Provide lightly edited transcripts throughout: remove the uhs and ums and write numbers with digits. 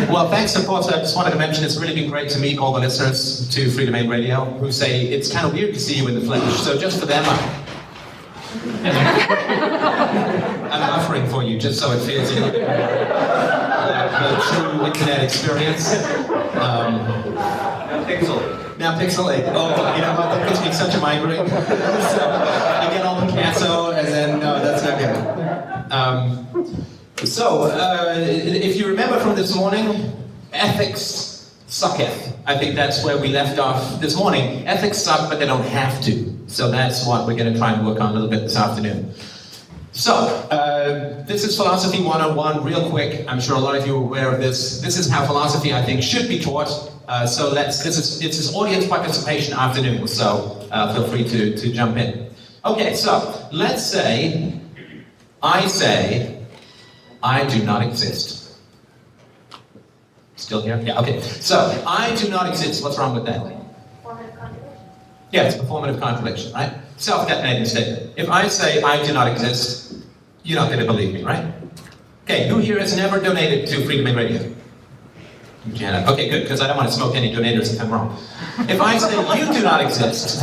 Well, thanks, of course. I just wanted to mention it's really been great to meet all the listeners to Freedomain Radio who say it's kind of weird to see you in the flesh. So just for them, I'm offering for you just so it feels the true internet experience. Now pixelate. Oh, you know what? That gives me such a migraine. So I get all Picasso, and then no, that's not good. If you remember from this morning, ethics sucketh. I think that's where we left off this morning. Ethics suck, but they don't have to. So that's what we're going to try and work on a little bit this afternoon. So, this is Philosophy 101, real quick. I'm sure a lot of you are aware of this. This is how philosophy, I think, should be taught. It's this audience participation afternoon, so feel free to jump in. Okay, so, let's say I do not exist. Still here? Yeah, okay. So, I do not exist. What's wrong with that? Yeah, it's a performative contradiction, right? Self-detonating statement. If I say I do not exist, you're not going to believe me, right? Okay, who here has never donated to Freedomain Radio? Janet. Okay, good, because I don't want to smoke any donators if I'm wrong. If I say you do not exist,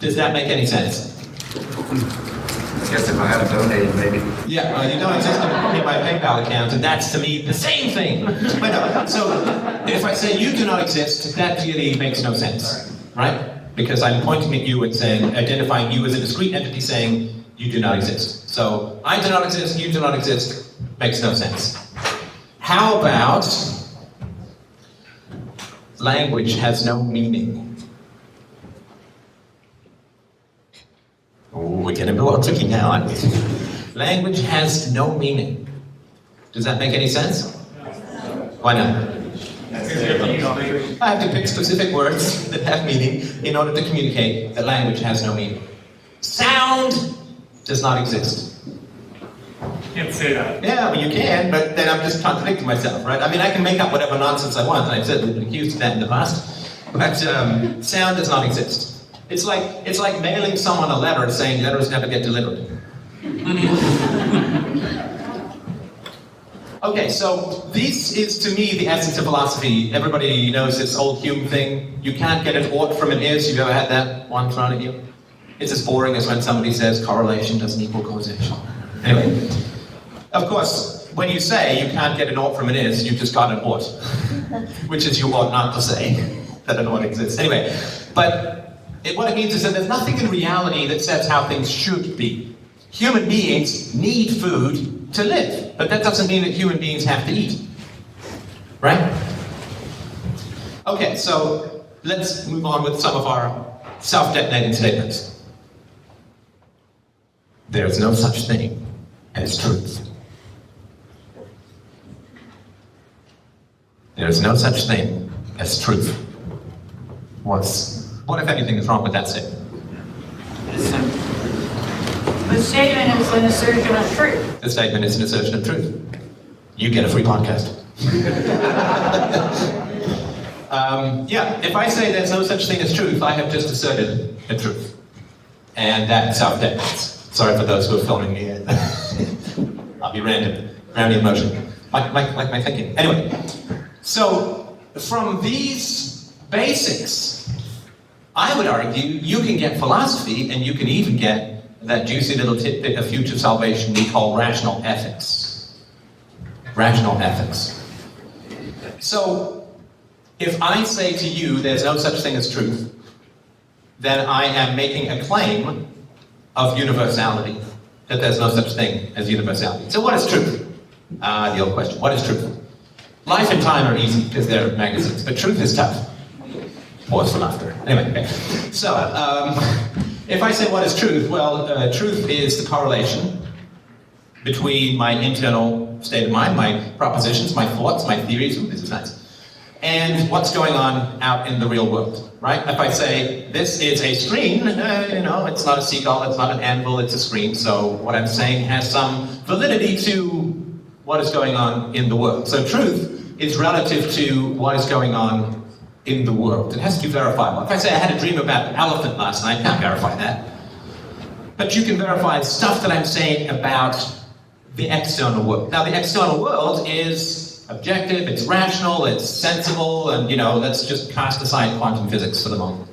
does that make any sense? I guess if I had donated, maybe. Yeah, well, you don't exist in my PayPal account, and that's to me the same thing. But no, so if I say you do not exist, that really makes no sense, right? Because I'm pointing at you and saying, identifying you as a discrete entity saying, you do not exist. So, I do not exist, you do not exist, makes no sense. How about language has no meaning? Oh, we're getting a little tricky now, aren't we? Language has no meaning. Does that make any sense? Why not? I have to pick specific words that have meaning in order to communicate that language has no meaning. Sound does not exist. You can't say that. Yeah, well you can, but then I'm just contradicting myself, right? I mean, I can make up whatever nonsense I want, and I've certainly been accused of that in the past. But sound does not exist. It's like mailing someone a letter saying letters never get delivered. Okay, so this is, to me, the essence of philosophy. Everybody knows this old Hume thing. You can't get an ought from an is. You've ever had that one thrown at you? It's as boring as when somebody says correlation doesn't equal causation. Anyway, of course, when you say you can't get an ought from an is, you've just got an ought. Which is you ought not to say that an ought exists. Anyway, but what it means is that there's nothing in reality that says how things should be. Human beings need food to live, but that doesn't mean that human beings have to eat. Right? Okay, so let's move on with some of our self-detonating statements. There's no such thing as truth. There's no such thing as truth. What, if anything, is wrong with that statement? The statement is an assertion of truth. The statement is an assertion of truth. You get a free podcast. Yeah, if I say there's no such thing as truth, I have just asserted a truth. And that self-detonates. Sorry for those who are filming me. I'll be random in motion. Like my thinking. Anyway, so from these basics, I would argue you can get philosophy, and you can even get that juicy little tidbit of future salvation we call rational ethics. Rational ethics. So, if I say to you there's no such thing as truth, then I am making a claim of universality, that there's no such thing as universality. So what is truth? The old question, what is truth? Life and time are easy because they're magazines, but truth is tough. Pause for laughter. Anyway, okay. So, if I say what is truth, well, truth is the correlation between my internal state of mind, my propositions, my thoughts, my theories, this is nice, and what's going on out in the real world, right? If I say, this is a screen, it's not a seagull, it's not an anvil, it's a screen, so what I'm saying has some validity to what is going on in the world. So truth is relative to what is going on in the world. It has to be verifiable. If I say I had a dream about an elephant last night, I can't verify that. But you can verify stuff that I'm saying about the external world. Now, the external world is objective, it's rational, it's sensible, and let's just cast aside quantum physics for the moment.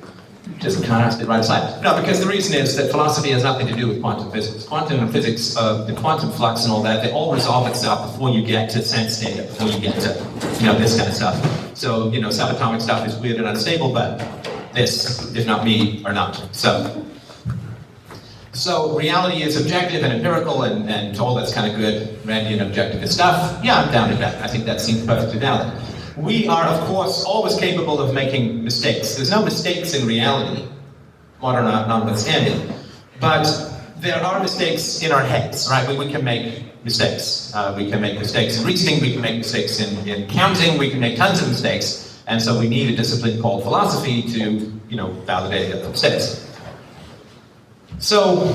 Just cast it right aside. No, because the reason is that philosophy has nothing to do with quantum physics. Quantum physics, the quantum flux and all that, they all resolve itself before you get to sense data, before you get to, this kind of stuff. So, subatomic stuff is weird and unstable, but this, if not me, are not. So reality is objective and empirical and all that's kind of good, Randian objective stuff. Yeah, I'm down with that. I think that seems perfectly valid. We are, of course, always capable of making mistakes. There's no mistakes in reality, modern notwithstanding, but there are mistakes in our heads, right? We can make mistakes. We can make mistakes in reasoning, we can make mistakes in counting, we can make tons of mistakes, and so we need a discipline called philosophy to, validate those mistakes. So,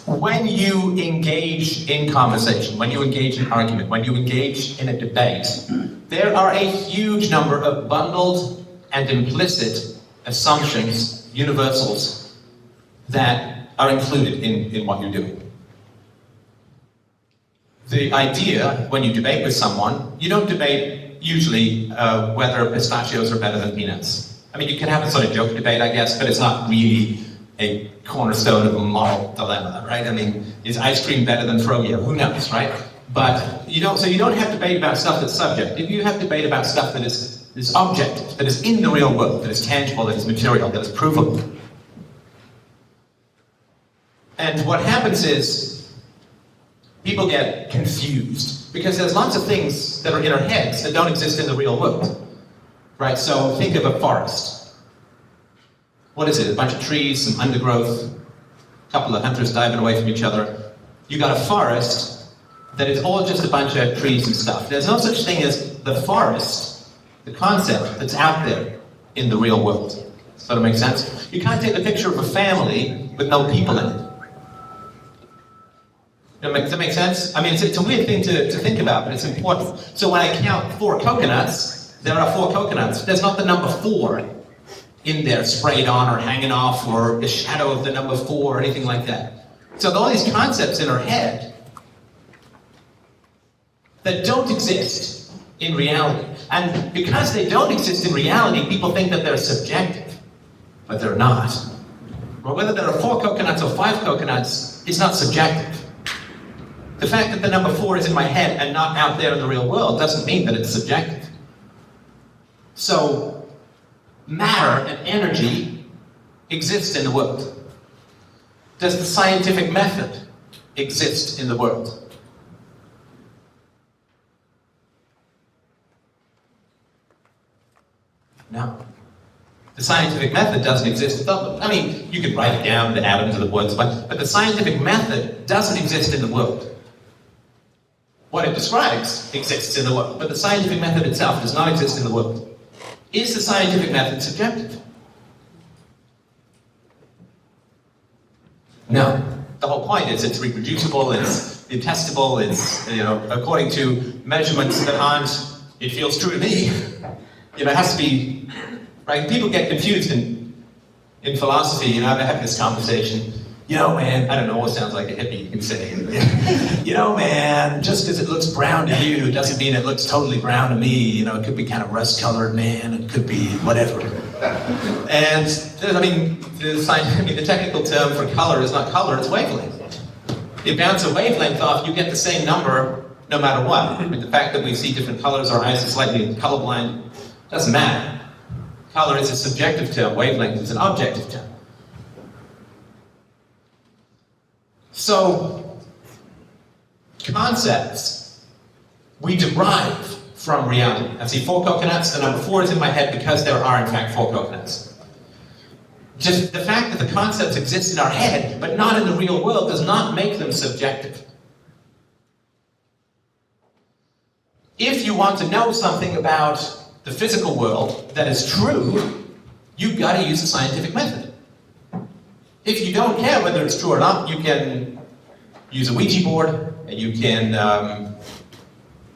when you engage in conversation, when you engage in argument, when you engage in a debate, there are a huge number of bundled and implicit assumptions, universals, that are included in what you're doing. The idea, when you debate with someone, you don't debate usually whether pistachios are better than peanuts. I mean, you can have a sort of joke debate, I guess, but it's not really a cornerstone of a moral dilemma, right? I mean, is ice cream better than froyo? Who knows, right? But so you don't have debate about stuff that's subjective. You have debate about stuff that is objective, that is in the real world, that is tangible, that is material, that is provable. And what happens is people get confused because there's lots of things that are in our heads that don't exist in the real world, right? So think of a forest. What is it? A bunch of trees, some undergrowth, a couple of hunters diving away from each other. You got a forest that is all just a bunch of trees and stuff. There's no such thing as the forest, the concept that's out there in the real world. Does that make sense? You can't take a picture of a family with no people in it. Does that make sense? I mean, it's a weird thing to think about, but it's important. So when I count 4 coconuts, there are 4 coconuts. There's not the number 4 in there sprayed on or hanging off or the shadow of the number 4 or anything like that. So all these concepts in our head that don't exist in reality. And because they don't exist in reality, people think that they're subjective, but they're not. Or whether there are 4 coconuts or 5 coconuts is not subjective. The fact that the number 4 is in my head and not out there in the real world doesn't mean that it's subjective. So, matter and energy exist in the world. Does the scientific method exist in the world? No. The scientific method doesn't exist. I mean, you can write it down, the atoms of the words, but the scientific method doesn't exist in the world. What it describes exists in the world, but the scientific method itself does not exist in the world. Is the scientific method subjective? No. The whole point is it's reproducible, it's testable, it's, according to measurements that aren't, it feels true to me. It has to be, right? People get confused in philosophy, they have this conversation. Man, I don't know, it sounds like a hippie, you can say. Man, just because it looks brown to you doesn't mean it looks totally brown to me. It could be kind of rust-colored, man, it could be whatever. And, the technical term for color is not color, it's wavelength. You bounce a wavelength off, you get the same number no matter what. The fact that we see different colors, our eyes are slightly colorblind, doesn't matter. Color is a subjective term, wavelength is an objective term. So, concepts we derive from reality. I see 4 coconuts, the number 4 is in my head because there are in fact 4 coconuts. Just the fact that the concepts exist in our head, but not in the real world, does not make them subjective. If you want to know something about the physical world that is true, you've got to use the scientific method. If you don't care whether it's true or not, you can use a Ouija board, and you can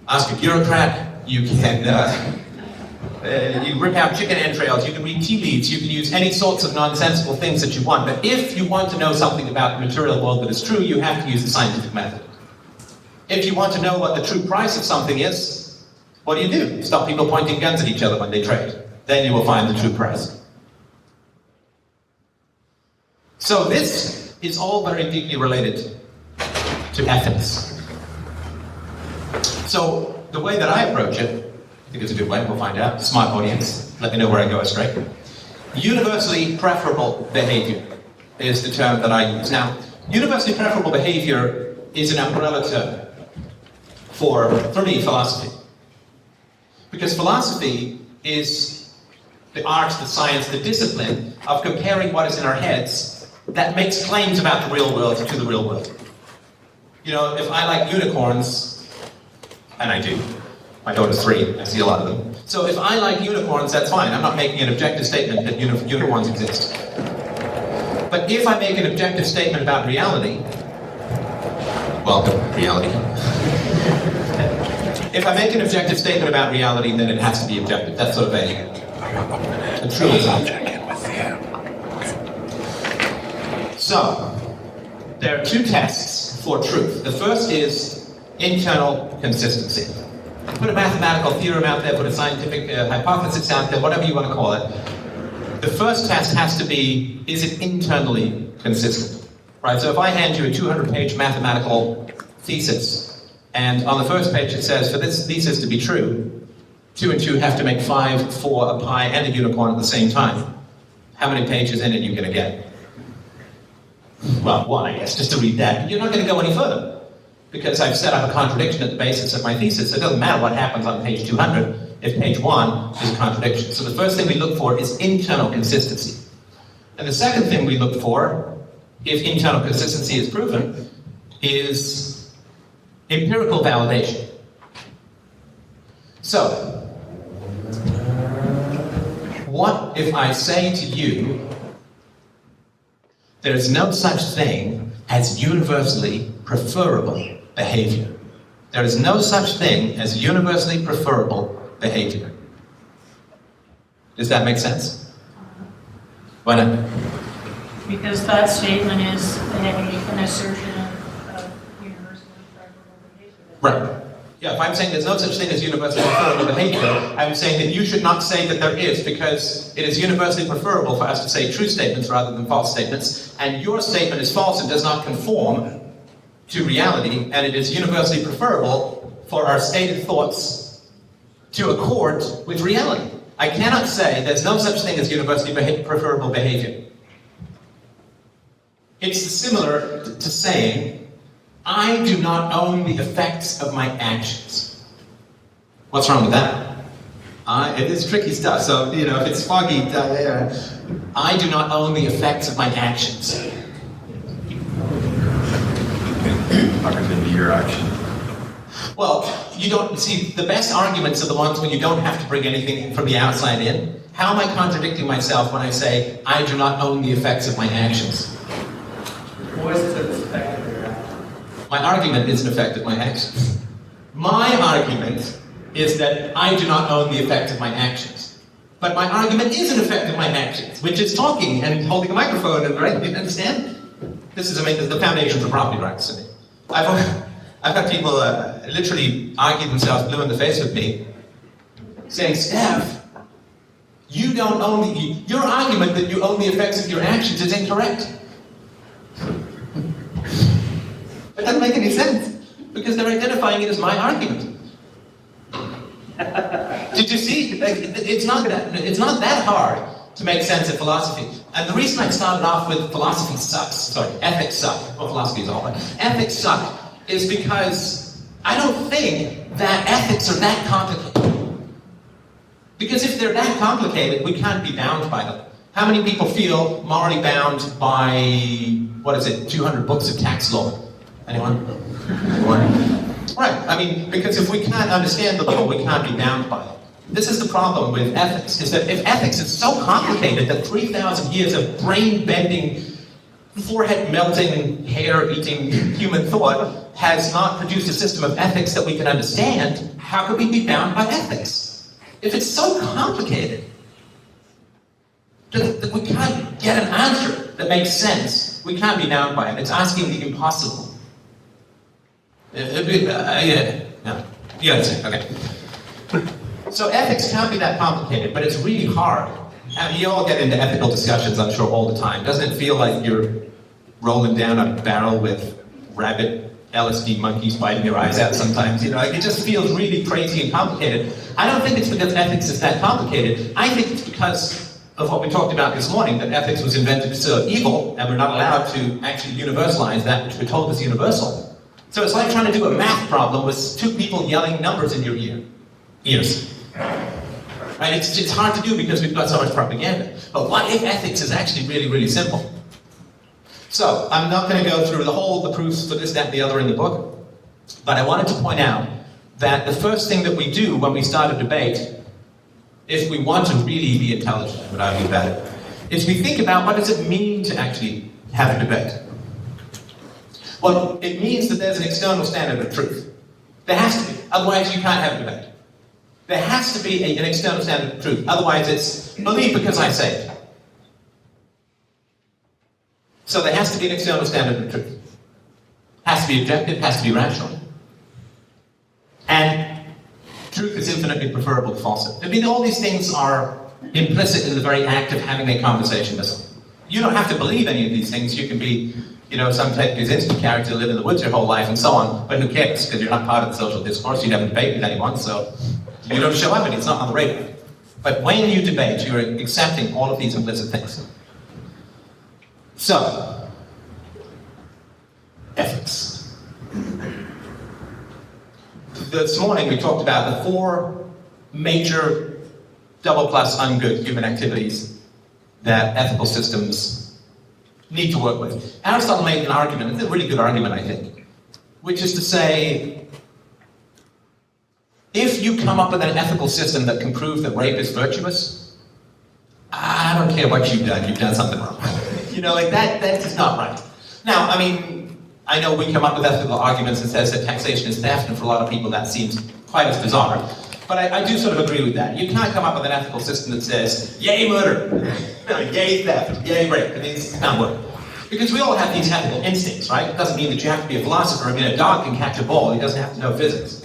ask a bureaucrat, you can you rip out chicken entrails, you can read tea leaves, you can use any sorts of nonsensical things that you want. But if you want to know something about the material world that is true, you have to use the scientific method. If you want to know what the true price of something is, What do? Stop people pointing guns at each other when they trade. Then you will find the true price. So this is all very deeply related to ethics. So the way that I approach it, I think it's a good way, we'll find out. Smart audience, let me know where I go astray. Universally preferable behavior is the term that I use. Now, universally preferable behavior is an umbrella term for me, philosophy. Because philosophy is the art, the science, the discipline of comparing what is in our heads that makes claims about the real world to the real world. You know, if I like unicorns, and I do, my daughter's 3, I see a lot of them. So if I like unicorns, that's fine. I'm not making an objective statement that unicorns exist. But if I make an objective statement about reality, well, reality. If I make an objective statement about reality, then it has to be objective. That's sort of a truism. So, there are 2 tests for truth. The first is internal consistency. Put a mathematical theorem out there, put a scientific hypothesis out there, whatever you want to call it. The first test has to be, is it internally consistent? Right, so if I hand you a 200-page mathematical thesis, and on the first page it says, for this thesis to be true, 2 and 2 have to make 5 for a pie and a unicorn at the same time. How many pages in it are you going to get? Well, 1, I guess, just to read that. You're not going to go any further, because I've set up a contradiction at the basis of my thesis. It doesn't matter what happens on page 200 if page 1 is a contradiction. So the first thing we look for is internal consistency. And the second thing we look for, if internal consistency is proven, is empirical validation. So, what if I say to you, there's no such thing as universally preferable behavior. There is no such thing as universally preferable behavior. Does that make sense? Why not? Because that statement is an assertion of universally preferable behavior. Right. Yeah, if I'm saying there's no such thing as universally preferable behavior, I'm saying that you should not say that there is, because it is universally preferable for us to say true statements rather than false statements, and your statement is false and does not conform to reality, and it is universally preferable for our stated thoughts to accord with reality. I cannot say there's no such thing as universally preferable behavior. It's similar to saying, I do not own the effects of my actions. What's wrong with that? It is tricky stuff, so, you know, if it's foggy down there, I do not own the effects of my actions. Not going to be your action. Well, you don't, see, the best arguments are the ones when you don't have to bring anything from the outside in. How am I contradicting myself when I say, I do not own the effects of my actions? What is the effect of your action? My argument is an effect of my actions. My argument is that I do not own the effect of my actions. But my argument is an effect of my actions, which is talking and holding a microphone, and right, you understand? This is the foundations of property rights to me. I've had people literally argue themselves blue in the face with me, saying, Steph, you don't own your argument that you own the effects of your actions is incorrect. It doesn't make any sense, because they're identifying it as my argument. Did you see? It's not that hard to make sense of philosophy. And the reason I started off with philosophy sucks, ethics suck, well, philosophy is all, but ethics suck, is because I don't think that ethics are that complicated. Because if they're that complicated, we can't be bound by them. How many people feel morally bound by, 200 books of tax law? Anyone? Right, I mean, because if we can't understand the law, we can't be bound by it. This is the problem with ethics, is that if ethics is so complicated that 3,000 years of brain-bending, forehead-melting, hair-eating human thought has not produced a system of ethics that we can understand, how could we be bound by ethics? If it's so complicated that we can't get an answer that makes sense, we can't be bound by it. It's asking the impossible. Yeah, you understand, okay. So ethics can't be that complicated, but it's really hard. And you all get into ethical discussions, I'm sure, all the time. Doesn't it feel like you're rolling down a barrel with rabbit LSD monkeys biting your eyes out sometimes? You know, like it just feels really crazy and complicated. I don't think it's because ethics is that complicated. I think it's because of what we talked about this morning, that ethics was invented to serve evil, and we're not allowed to actually universalize that which we're told is universal. So it's like trying to do a math problem with two people yelling numbers in your ears. Right? It's hard to do because we've got so much propaganda. But what if ethics is actually really, really simple? So, I'm not going to go through the proofs for this, that, and the other in the book, but I wanted to point out that the first thing that we do when we start a debate, if we want to really be intelligent, I would argue about it, is we think about what does it mean to actually have a debate. Well, it means that there's an external standard of truth. There has to be, otherwise you can't have a debate. There has to be an external standard of truth, otherwise it's believe because I say it. So there has to be an external standard of truth. Has to be objective, has to be rational. And truth is infinitely preferable to falsehood. I mean, all these things are implicit in the very act of having a conversation with someone. You don't have to believe any of these things. You can be, you know, some type of instant character, live in the woods your whole life and so on, but who cares? Because you're not part of the social discourse, you never debate with anyone, so you don't show up and it's not on the radar. But when you debate, you're accepting all of these implicit things. So, ethics. This morning we talked about the 4 major double plus ungood human activities that ethical systems need to work with. Aristotle made an argument, it's a really good argument I think, which is to say, if you come up with an ethical system that can prove that rape is virtuous, I don't care what you've done something wrong. You know, like that is not right. Now, I mean, I know we come up with ethical arguments that says that taxation is theft, and for a lot of people that seems quite as bizarre. But I do sort of agree with that. You can't come up with an ethical system that says, yay murder, yay theft, yay rape. I mean, it's not work. Because we all have these ethical instincts, right? It doesn't mean that you have to be a philosopher. I mean, a dog can catch a ball, he doesn't have to know physics.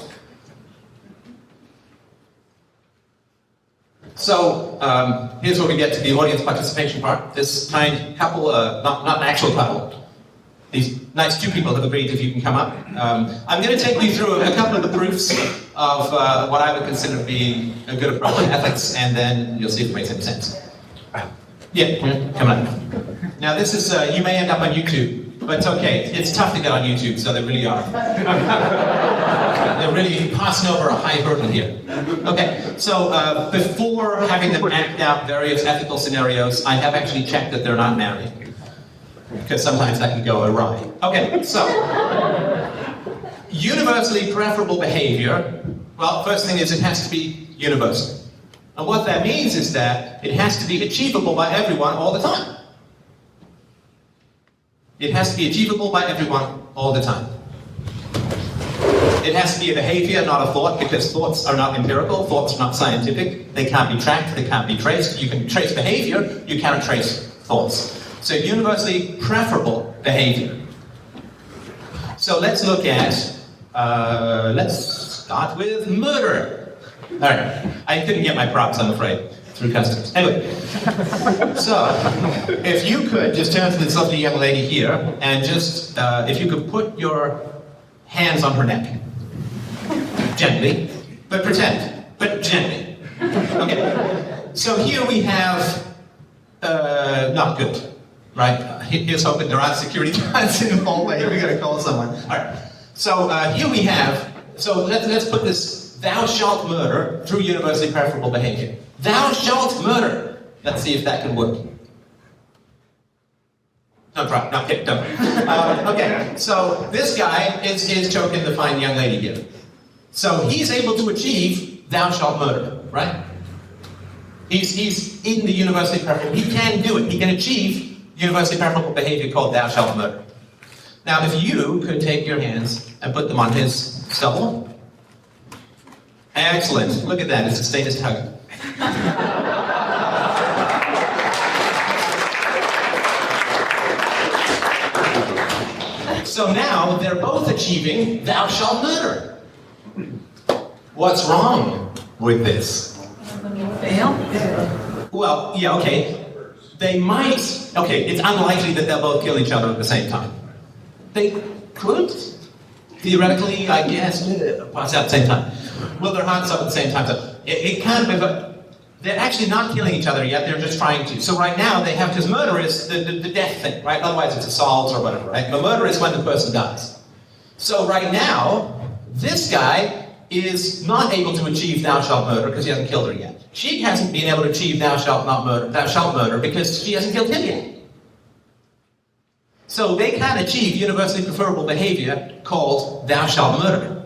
So, here's where we get to the audience participation part. This kind couple, not an actual couple, these nice 2 people have agreed if you can come up. I'm going to take you through a couple of the proofs of what I would consider being a good approach to ethics, and then you'll see if it makes any sense. Yeah, come on. Now this is, you may end up on YouTube, but it's okay. It's tough to get on YouTube, so they really are. They're really passing over a high hurdle here. Okay, so before having them act out various ethical scenarios, I have actually checked that they're not married, because sometimes that can go awry. Okay, so, universally preferable behavior, well, first thing is it has to be universal. And what that means is that it has to be achievable by everyone all the time. It has to be achievable by everyone all the time. It has to be a behavior, not a thought, because thoughts are not empirical, thoughts are not scientific, they can't be tracked, they can't be traced. You can trace behavior, you cannot trace thoughts. So universally preferable behavior. So let's look at, let's start with murder. All right, I couldn't get my props, I'm afraid, through customs. Anyway, so if you could just turn to this lovely young lady here and just, if you could put your hands on her neck. Gently, but pretend, but gently. Okay, so here we have, not good, right? Here's hoping there aren't security guards in the hallway. We're gonna call someone. All right, so here we have, so let's put this, thou shalt murder through universally preferable behavior. Thou shalt murder. Let's see if that can work. No problem, no, okay, don't. Okay, so this guy is choking the fine young lady here. So he's able to achieve thou shalt murder, right? He's in the universally preferable, he can do it. He can achieve universally preferable behavior called thou shalt murder. Now if you could take your hands and put them on his stubble. Excellent, look at that, it's a statist hug. So now they're both achieving thou shalt murder. What's wrong? with this? Fail? Well, yeah, okay. They might, okay, it's unlikely that they'll both kill each other at the same time. They could, theoretically, I guess, pass out at the same time. Will their hearts up at the same time? So it can be, but they're actually not killing each other yet, they're just trying to. So right now they have, because murder is the death thing, right? Otherwise it's assault or whatever, right? But murder is when the person dies. So right now, this guy is not able to achieve thou shalt murder because he hasn't killed her yet. She hasn't been able to achieve thou shalt murder because she hasn't killed him yet. So they can achieve universally preferable behavior called thou shalt murder.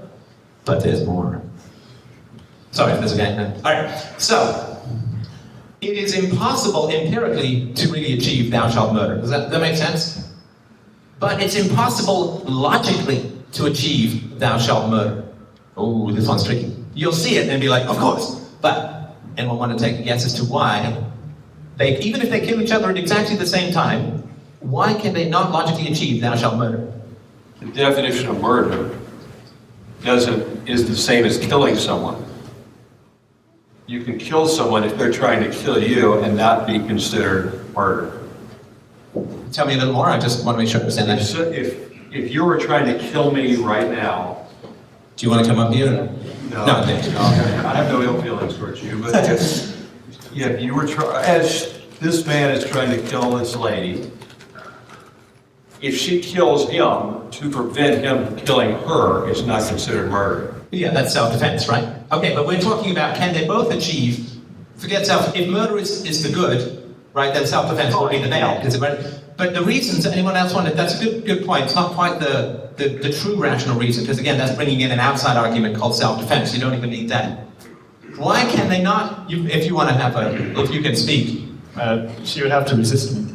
But there's more. Sorry if there's a gang now. Alright, so it is impossible empirically to really achieve thou shalt murder. Does that make sense? But it's impossible logically to achieve thou shalt murder. Oh, this one's tricky. You'll see it and be like, of course. But anyone want to take a guess as to why they, even if they kill each other at exactly the same time, why can they not logically achieve thou shalt murder? The definition of murder is the same as killing someone. You can kill someone if they're trying to kill you and not be considered murder. Tell me a little more, I just want to make sure I understand that. So if you were trying to kill me right now, Do you want to come up here? No, thank you. I have no ill feelings towards you, but if you were as this man is trying to kill this lady, if she kills him to prevent him killing her, it's not considered murder. Yeah, that's self-defense, right? Okay, but we're talking about can they both achieve, forget self, if murder is the good, right, then self-defense will be the bad. But the reasons, anyone else wanted, that's a good point. It's not quite the true rational reason, because again, that's bringing in an outside argument called self-defense. You don't even need that. Why can they not, if you want to have if you can speak? She would have to resist me.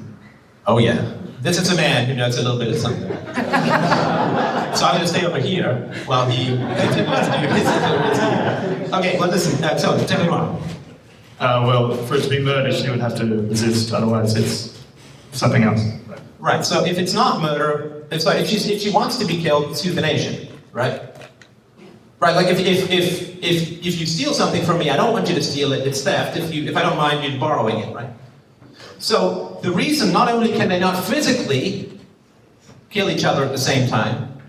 Oh yeah. This is a man who knows a little bit of something. So I'm going to stay over here while he continues to do his activities. Okay, well listen, so tell me more. Well, for it to be murder, she would have to resist, otherwise it's something else. Right, so if it's not murder, it's like if she wants to be killed, it's euthanasia, right? Right, like if you steal something from me, I don't want you to steal it, it's theft. If I don't mind you borrowing it, right? So the reason, not only can they not physically kill each other at the same time,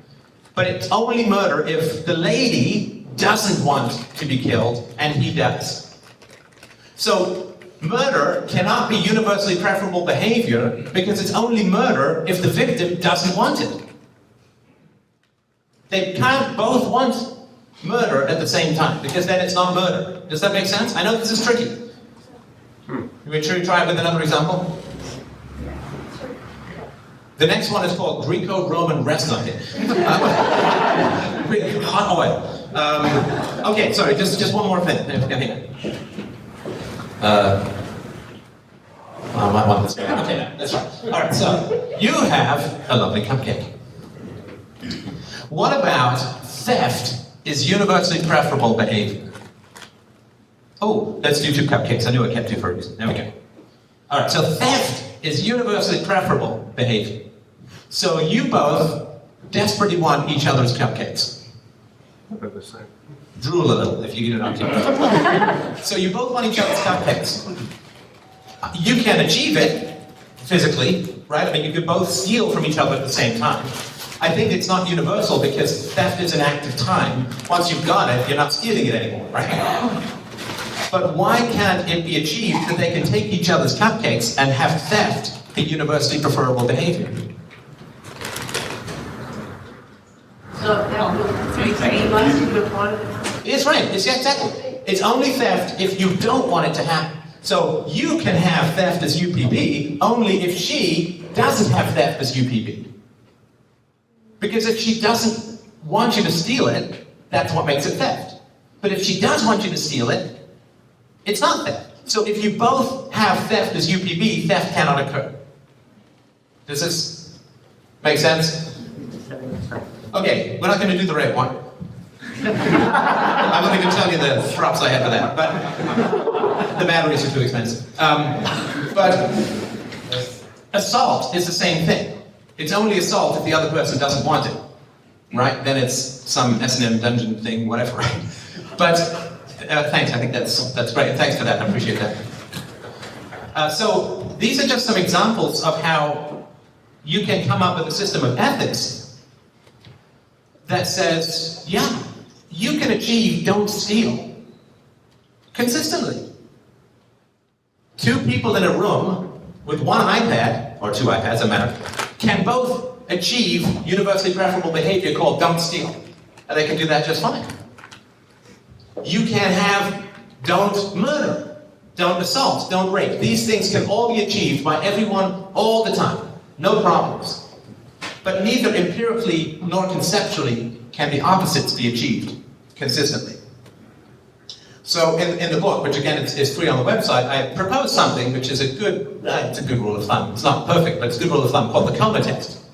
but it's only murder if the lady doesn't want to be killed and he does. So murder cannot be universally preferable behavior because it's only murder if the victim doesn't want it. They can't both want murder at the same time because then it's not murder. Does that make sense? I know this is tricky. Should we try it with another example? The next one is called Greco-Roman wrestling. Hot oil. Okay, sorry, just one more thing. I might want this. Okay, that's right. All right, so you have a lovely cupcake. What about theft is universally preferable behavior? Oh, let's do 2 cupcakes. I knew I kept 2 for a reason. There we go. All right, so theft is universally preferable behavior. So you both desperately want each other's cupcakes. Drool a little if you get it on TV. So you both want each other's cupcakes. You can achieve it physically, right? I mean, you could both steal from each other at the same time. I think it's not universal because theft is an act of time. Once you've got it, you're not stealing it anymore, right? But why can't it be achieved that they can take each other's cupcakes and have theft be universally preferable behavior? It's right, it's exactly. It's only theft if you don't want it to happen. So you can have theft as UPB only if she doesn't have theft as UPB. Because if she doesn't want you to steal it, that's what makes it theft. But if she does want you to steal it, it's not theft. So if you both have theft as UPB, theft cannot occur. Does this make sense? Okay, we're not going to do the red one. I'm not going to tell you the props I have for that, but the batteries are too expensive. But assault is the same thing. It's only assault if the other person doesn't want it, right? Then it's some S&M dungeon thing, whatever, right? But Thanks, I think that's great. Thanks for that, I appreciate that. So these are just some examples of how you can come up with a system of ethics that says, yeah, you can achieve don't steal consistently. Two people in a room with one iPad, or two iPads, doesn't matter, can both achieve universally preferable behavior called don't steal. And they can do that just fine. You can have don't murder, don't assault, don't rape. These things can all be achieved by everyone all the time. No problems. But neither empirically nor conceptually can the opposites be achieved consistently. So in the book, which again is free on the website, I propose something which is it's a good rule of thumb. It's not perfect, but it's a good rule of thumb called the coma test.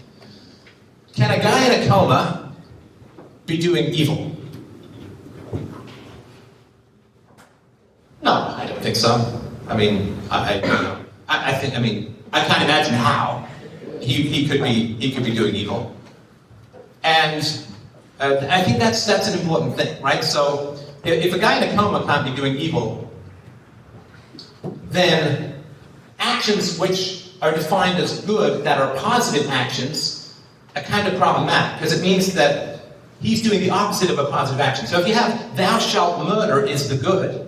Can a guy in a coma be doing evil? No, I don't think so. I mean, I can't imagine how he could be doing evil. And I think that's an important thing, right? So if a guy in a coma can't be doing evil, then actions which are defined as good, that are positive actions, are kind of problematic, because it means that he's doing the opposite of a positive action. So if you have thou shalt murder is the good,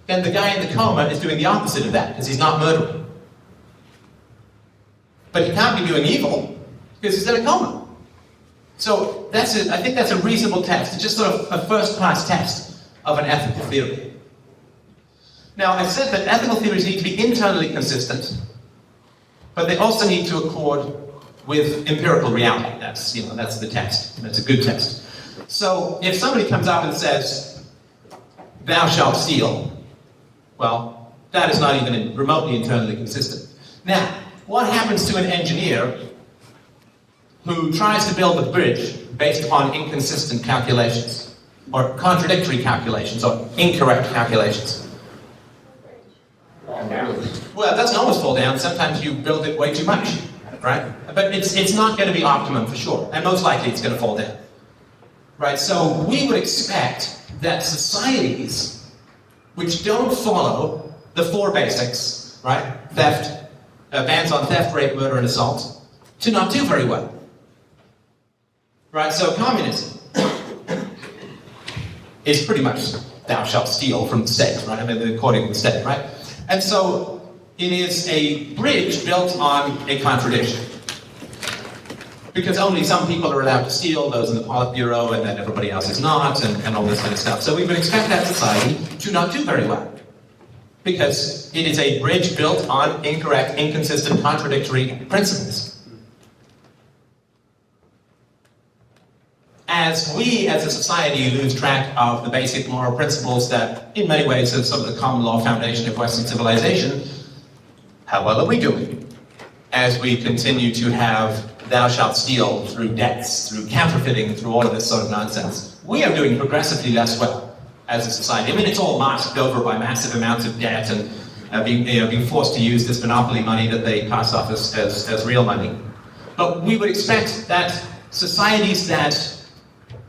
then the guy in the coma is doing the opposite of that, because he's not murdering. But he can't be doing evil, because he's in a coma. So I think that's a reasonable test. It's just sort of a first-class test of an ethical theory. Now, I said that ethical theories need to be internally consistent, but they also need to accord with empirical reality. That's the test. That's a good test. So if somebody comes up and says, thou shalt steal, well, that is not even remotely internally consistent. Now, what happens to an engineer who tries to build a bridge based upon inconsistent calculations, or contradictory calculations, or incorrect calculations? Well, it doesn't always fall down. Sometimes you build it way too much, right? But it's not going to be optimum for sure, and most likely it's going to fall down, right? So we would expect that societies which don't follow the four basics, right? Theft, bans on theft, rape, murder, and assault, to not do very well. Right, so communism is pretty much thou shalt steal from the state, right? I mean, according to the state, right? And so it is a bridge built on a contradiction. Because only some people are allowed to steal, those in the Politburo, and then everybody else is not, and all this kind of stuff. So we would expect that society to not do very well. Because it is a bridge built on incorrect, inconsistent, contradictory principles. As we, as a society, lose track of the basic moral principles that, in many ways, are sort of the common law foundation of Western civilization, how well are we doing? As we continue to have thou shalt steal through debts, through counterfeiting, through all of this sort of nonsense, we are doing progressively less well as a society. I mean, it's all masked over by massive amounts of debt and being forced to use this monopoly money that they pass off as real money. But we would expect that societies that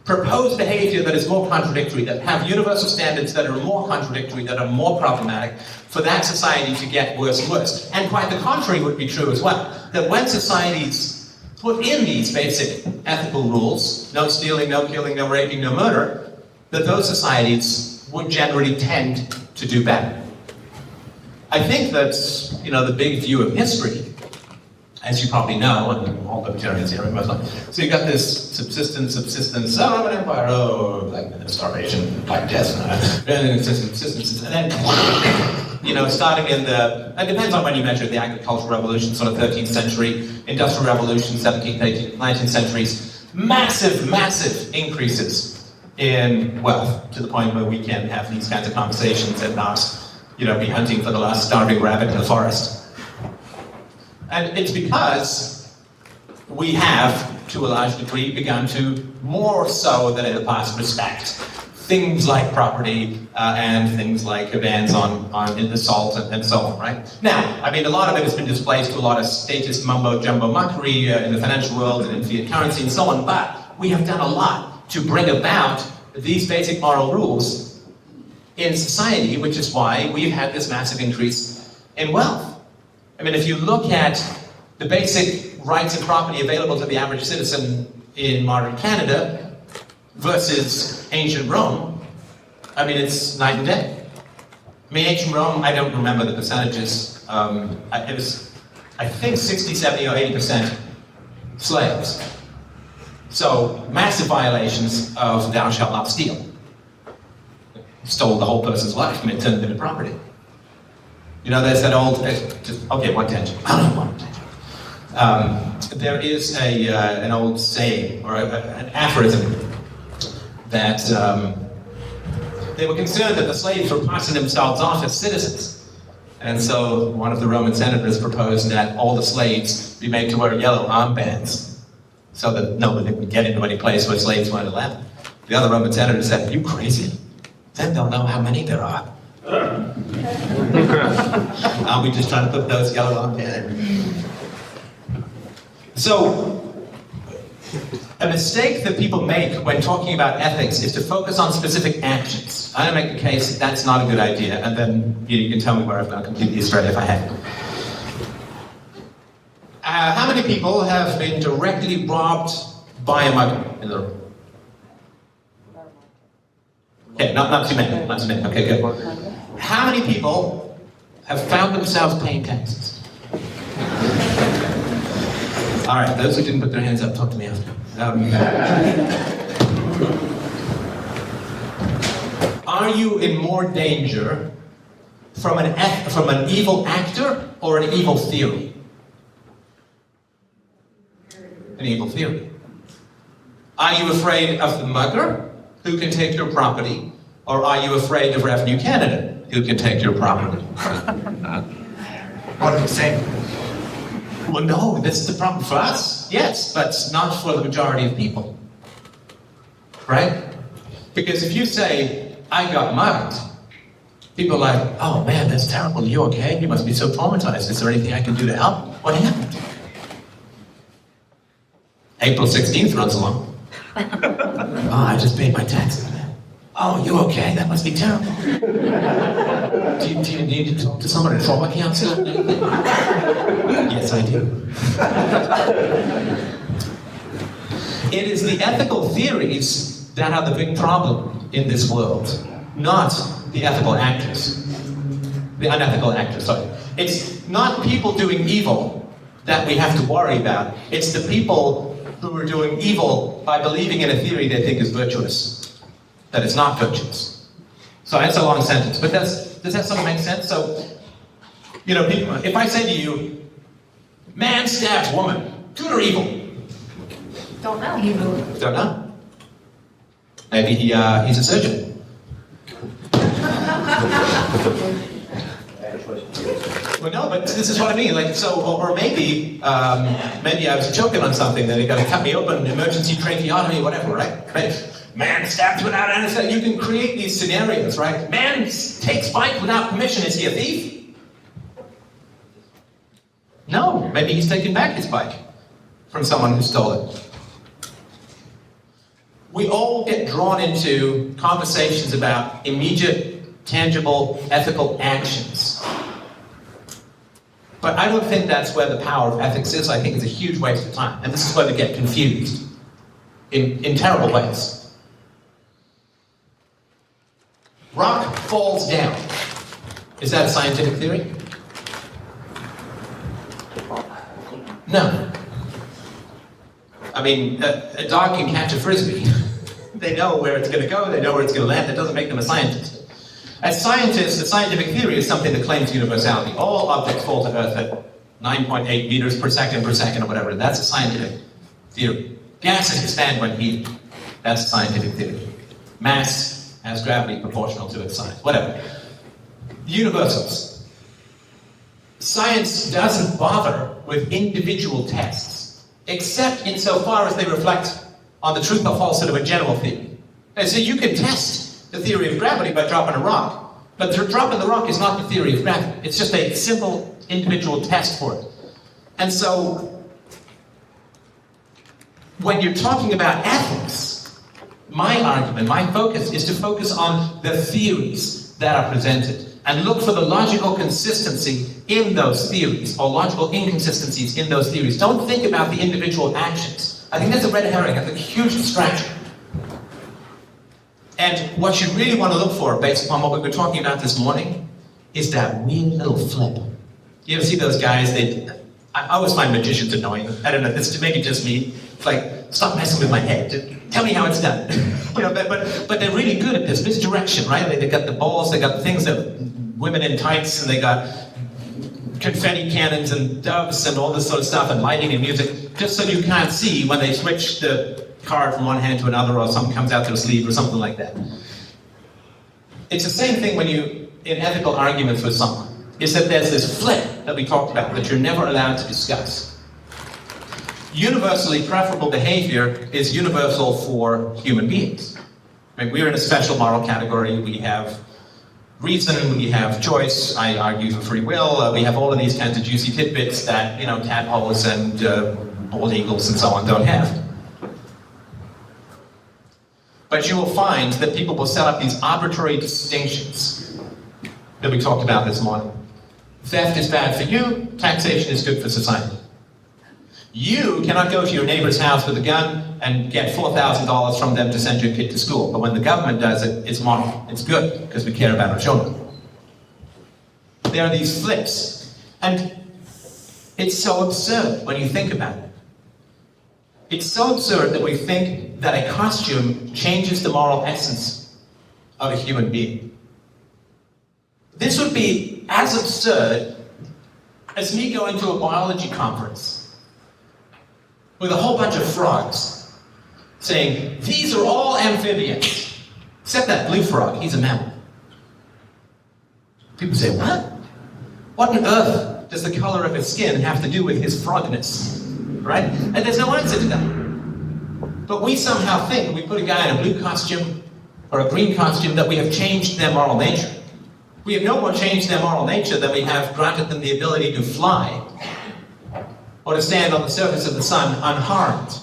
propose behavior that is more contradictory, that have universal standards that are more contradictory, that are more problematic, for that society to get worse and worse. And quite the contrary would be true as well. That when societies put in these basic ethical rules, no stealing, no killing, no raping, no murder, that those societies would generally tend to do better. I think that, the big view of history, as you probably know, and all libertarians here, so you got this subsistence, Roman Empire, like starvation, like death, and subsistence, and then, starting in it depends on when you measure the agricultural revolution, sort of 13th century, industrial revolution, 17th, 18th, 19th centuries, massive increases in wealth, to the point where we can have these kinds of conversations and not, be hunting for the last starving rabbit in the forest. And it's because we have, to a large degree, begun to, more so than in the past, respect things like property and things like bans on assault and so on, right? Now, a lot of it has been displaced to a lot of statist mumbo-jumbo mockery in the financial world and in fiat currency and so on, but we have done a lot to bring about these basic moral rules in society, which is why we've had this massive increase in wealth. I mean, if you look at the basic rights and property available to the average citizen in modern Canada versus ancient Rome, I mean, it's night and day. I mean, ancient Rome, I don't remember the percentages. It was, I think, 60, 70, or 80% slaves. So, massive violations of thou shalt not steal. Stole the whole person's life and it turned it into property. You know, there's that old, okay, one tangent. There is an old saying, or an aphorism, that they were concerned that the slaves were passing themselves off as citizens. And so one of the Roman senators proposed that all the slaves be made to wear yellow armbands so that nobody would get into any place where slaves weren't allowed. The other Roman senator said, "Are you crazy? Then they'll know how many there are." Are we just trying to put those yellow armbands? So, a mistake that people make when talking about ethics is to focus on specific actions. I'm going to make the case that that's not a good idea, and then you can tell me where I've gone completely astray if I have. How many people have been directly robbed by a mugger in the room? Okay, not too many, not too many. Okay, good. How many people have found themselves paying taxes? All right, those who didn't put their hands up, talk to me after. Are you in more danger from an evil actor or an evil theory? An evil theory. Are you afraid of the mugger who can take your property, or are you afraid of Revenue Canada who can take your property? What are you saying? Well, no, that's the problem for us, yes, but not for the majority of people. Right? Because if you say, "I got mugged," people are like, "Oh man, that's terrible. Are you okay? You must be so traumatized. Is there anything I can do to help? What happened?" April 16th runs along. "Oh, I just paid my taxes, man." "Oh, you okay? That must be terrible." Do you need to talk to someone, a trauma counselor? Yes, I do. It is the ethical theories that are the big problem in this world, not the ethical actors. The unethical actors, sorry. It's not people doing evil that we have to worry about. It's the people who are doing evil by believing in a theory they think is virtuous, that it's not virtuous. So that's a long sentence, but does that sort of make sense? So, you know, people, if I say to you, "Man stabs woman, good or evil?" Don't know. Don't know. Maybe he's a surgeon. Well, no, but this is what I mean. Like, so, or maybe I was choking on something, then they got to cut me open, emergency tracheotomy, whatever, right? Man stabs without anesthesia. You can create these scenarios, right? Man takes bike without permission. Is he a thief? No, maybe he's taking back his bike from someone who stole it. We all get drawn into conversations about immediate, tangible, ethical actions. But I don't think that's where the power of ethics is. I think it's a huge waste of time. And this is where we get confused in terrible ways. Rock falls down. Is that a scientific theory? No. I mean, a dog can catch a frisbee. They know where it's going to go, they know where it's going to land. That doesn't make them a scientist. As scientists, the scientific theory is something that claims universality. All objects fall to Earth at 9.8 meters per second, or whatever. That's a scientific theory. Gases expand when heated. That's a scientific theory. Mass has gravity proportional to its size. Whatever. Universals. Science doesn't bother with individual tests, except insofar as they reflect on the truth or falsehood of a general theory. And so you can test the theory of gravity by dropping a rock, but dropping the rock is not the theory of gravity. It's just a simple individual test for it. And so, when you're talking about ethics, my argument, my focus is to focus on the theories, that are presented and look for the logical consistency in those theories or logical inconsistencies in those theories. Don't think about the individual actions. I think that's a red herring, that's a huge distraction. And what you really want to look for, based upon what we were talking about this morning, is that weird little flip. You ever see those guys, I always find magicians annoying. I don't know, this is maybe just me. It's like, stop messing with my head. Just tell me how it's done. You know, but they're really good at this misdirection, right? They got the balls, they got the things that women in tights, and they got confetti cannons and doves and all this sort of stuff, and lighting and music, just so you can't see when they switch the card from one hand to another, or something comes out through a sleeve or something like that. It's the same thing when you, in ethical arguments with someone, is that there's this flip that we talked about that you're never allowed to discuss. Universally preferable behavior is universal for human beings. I mean, we're in a special moral category. We have reason, we have choice, I argue for free will, we have all of these kinds of juicy tidbits that, you know, tadpoles and bald eagles and so on don't have. But you will find that people will set up these arbitrary distinctions that we talked about this morning. Theft is bad for you, taxation is good for society. You cannot go to your neighbor's house with a gun and get $4,000 from them to send your kid to school. But when the government does it, it's moral. It's good, because we care about our children. There are these flips. And it's so absurd when you think about it. It's so absurd that we think that a costume changes the moral essence of a human being. This would be as absurd as me going to a biology conference with a whole bunch of frogs saying, these are all amphibians, except that blue frog, he's a mammal. People say, what? What on earth does the color of his skin have to do with his frogness? Right? And there's no answer to that. But we somehow think, we put a guy in a blue costume or a green costume, that we have changed their moral nature. We have no more changed their moral nature than we have granted them the ability to fly or to stand on the surface of the sun unharmed.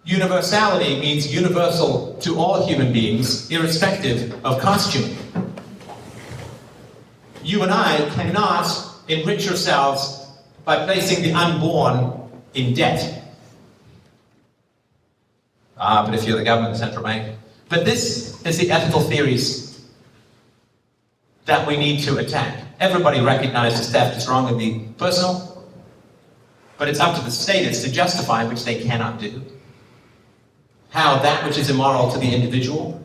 Universality means universal to all human beings, irrespective of costume. You and I cannot enrich ourselves by placing the unborn in debt. But if you're the government, the central bank. But this is the ethical theories that we need to attack. Everybody recognizes theft is wrong and be personal, but it's up to the status to justify, which they cannot do, how that which is immoral to the individual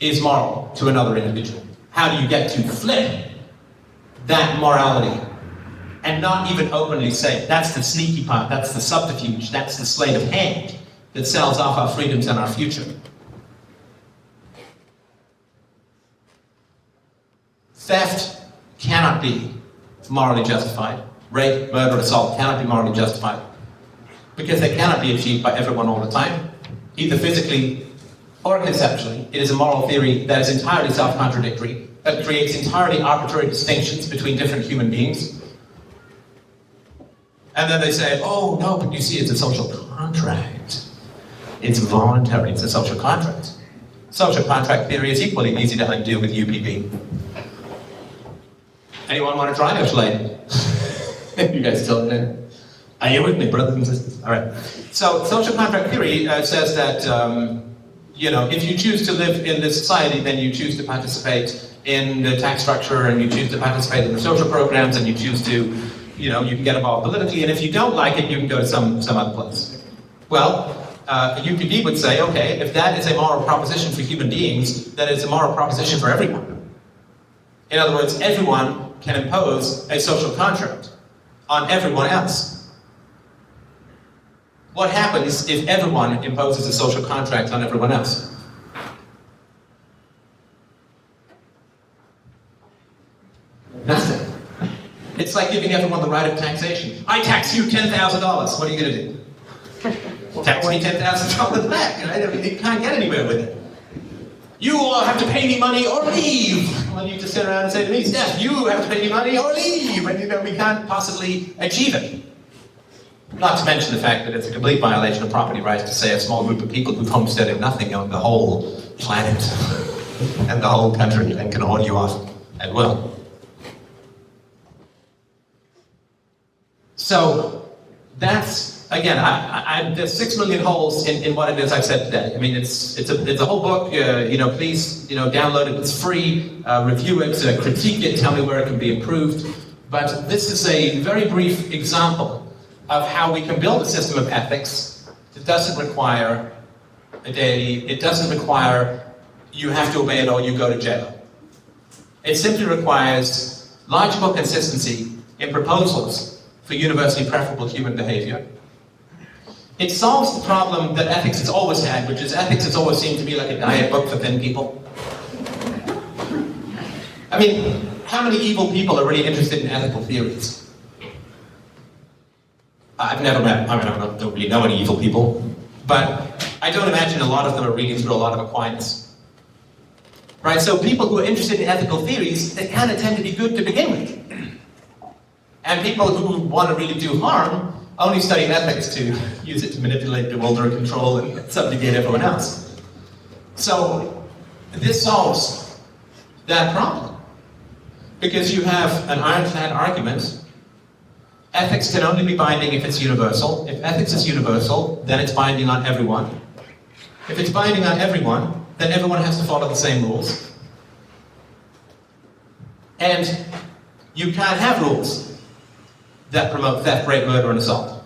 is moral to another individual. How do you get to flip that morality and not even openly say it? That's the sneaky part, that's the subterfuge, that's the sleight of hand that sells off our freedoms and our future. Theft cannot be morally justified. Rape, murder, assault cannot be morally justified because they cannot be achieved by everyone all the time, either physically or conceptually. It is a moral theory that is entirely self-contradictory, that creates entirely arbitrary distinctions between different human beings. And then they say, oh no, but you see, it's a social contract. It's voluntary, it's a social contract. Social contract theory is equally easy to undo with UPB. Anyone want to try it? You guys still there? Are you with me, brothers and sisters? All right. So social contract theory says that, you know, if you choose to live in this society, then you choose to participate in the tax structure, and you choose to participate in the social programs, and you choose to, you know, you can get involved politically, and if you don't like it, you can go to some other place. Well, UPD would say, okay, if that is a moral proposition for human beings, then it's a moral proposition for everyone. In other words, everyone can impose a social contract on everyone else. What happens if everyone imposes a social contract on everyone else? Nothing. It's like giving everyone the right of taxation. I tax you $10,000. What are you going to do? Tax me $10,000 back, right? I mean, you can't get anywhere with it. You all have to pay me money or leave. Well, you just sit around and say to me, Steph, you have to pay me money or leave. And you know, we can't possibly achieve it. Not to mention the fact that it's a complete violation of property rights to say a small group of people who've homesteaded nothing own the whole planet. and the whole country and can haul you off at will. So that's, again, there's 6 million holes in what it is I've said today. I mean, it's a whole book. Please, download it. It's free. Review it, critique it, tell me where it can be improved. But this is a very brief example of how we can build a system of ethics that doesn't require a deity. It doesn't require you have to obey it or you go to jail. It simply requires logical consistency in proposals for universally preferable human behavior. It solves the problem that ethics has always had, which is ethics has always seemed to be like a diet book for thin people. I mean, how many evil people are really interested in ethical theories? I've never met, I don't really know any evil people, but I don't imagine a lot of them are reading through a lot of Aquinas. Right, so people who are interested in ethical theories, they kind of tend to be good to begin with. And people who want to really do harm only study ethics to use it to manipulate, bewilder, control, and subjugate everyone else. So this solves that problem. Because you have an ironclad argument. Ethics can only be binding if it's universal. If ethics is universal, then it's binding on everyone. If it's binding on everyone, then everyone has to follow the same rules. And you can't have rules that promote theft, rape, murder, and assault.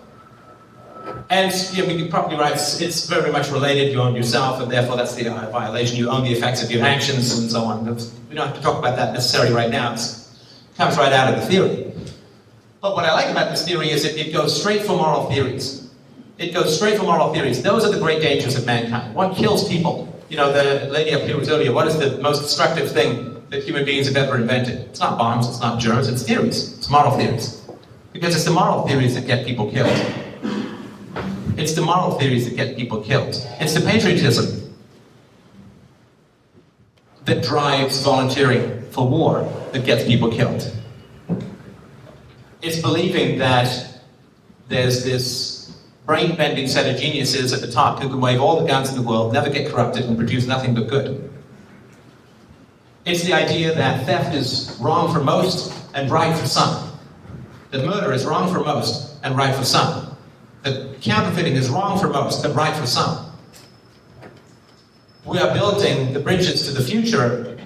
And you're probably right, it's very much related. You own yourself, and therefore that's the violation. You own the effects of your actions, and so on. We don't have to talk about that necessarily right now. It comes right out of the theory. But what I like about this theory is it goes straight for moral theories. It goes straight for moral theories. Those are the great dangers of mankind. What kills people? The lady up here was earlier, what is the most destructive thing that human beings have ever invented? It's not bombs, it's not germs, it's theories. It's moral theories. Because it's the moral theories that get people killed. It's the moral theories that get people killed. It's the patriotism that drives volunteering for war that gets people killed. It's believing that there's this brain-bending set of geniuses at the top who can wave all the guns in the world, never get corrupted, and produce nothing but good. It's the idea that theft is wrong for most and right for some. That murder is wrong for most and right for some. That counterfeiting is wrong for most and right for some. We are building the bridges to the future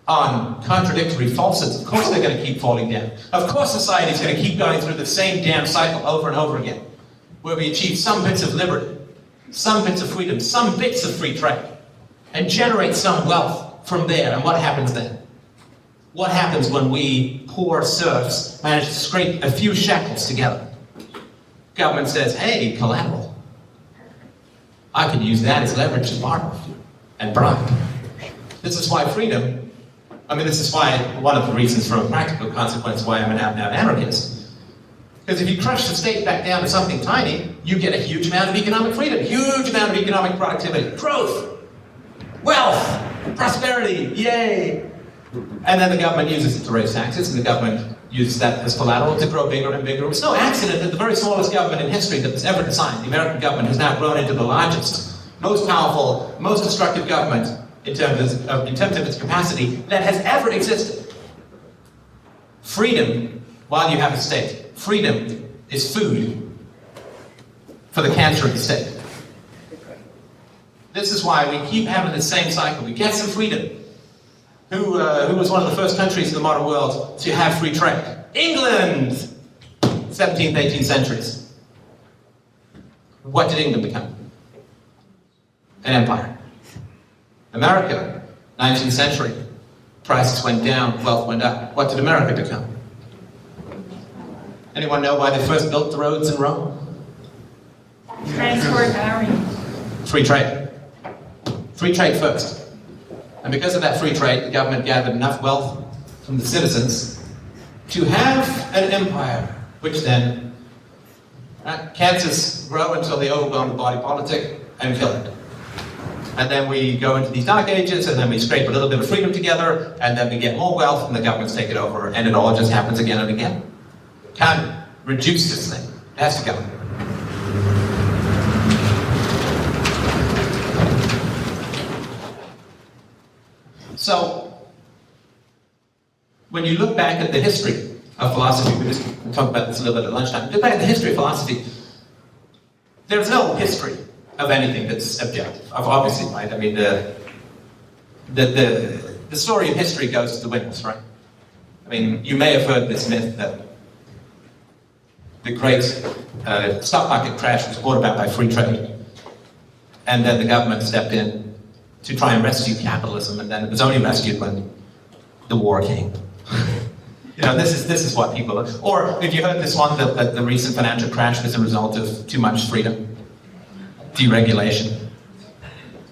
on contradictory falsehoods. Of course they're going to keep falling down. Of course society's going to keep going through the same damn cycle over and over again, where we achieve some bits of liberty, some bits of freedom, some bits of free trade, and generate some wealth from there. And what happens then? What happens when we, poor serfs, manage to scrape a few shekels together? Government says, hey, collateral. I can use that as leverage to borrow and bribe. This is why freedom, this is why, one of the reasons for a practical consequence why I'm an out-and-out anarchist. Because if you crush the state back down to something tiny, you get a huge amount of economic freedom, huge amount of economic productivity, growth, wealth, prosperity, yay! And then the government uses it to raise taxes, and the government uses that as collateral to grow bigger and bigger. It's no accident that the very smallest government in history that was ever designed, the American government, has now grown into the largest, most powerful, most destructive government in terms of its capacity that has ever existed. Freedom, while you have a state, freedom is food for the cancer of the state. This is why we keep having the same cycle. We get some freedom. Who was one of the first countries in the modern world to have free trade? England! 17th, 18th centuries. What did England become? An empire. America, 19th century. Prices went down, wealth went up. What did America become? Anyone know why they first built the roads in Rome? Transport barriers. Free trade. Free trade first. And because of that free trade, the government gathered enough wealth from the citizens to have an empire, which then cancers grow until they overwhelm the body politic and kill it. And then we go into these dark ages, and then we scrape a little bit of freedom together, and then we get more wealth, and the governments take it over, and it all just happens again and again. Can't reduce this thing. It has to go. So, when you look back at the history of philosophy, we talked about this a little bit at lunchtime, look back at the history of philosophy, there's no history of anything that's objective, obviously, right? I mean, the story of history goes to the witness, right? I mean, you may have heard this myth that the great stock market crash was brought about by free trade, and then the government stepped in to try and rescue capitalism, and then it was only rescued when the war came. You know, this is what people are. Or if you heard this one, that the recent financial crash was a result of too much freedom, deregulation.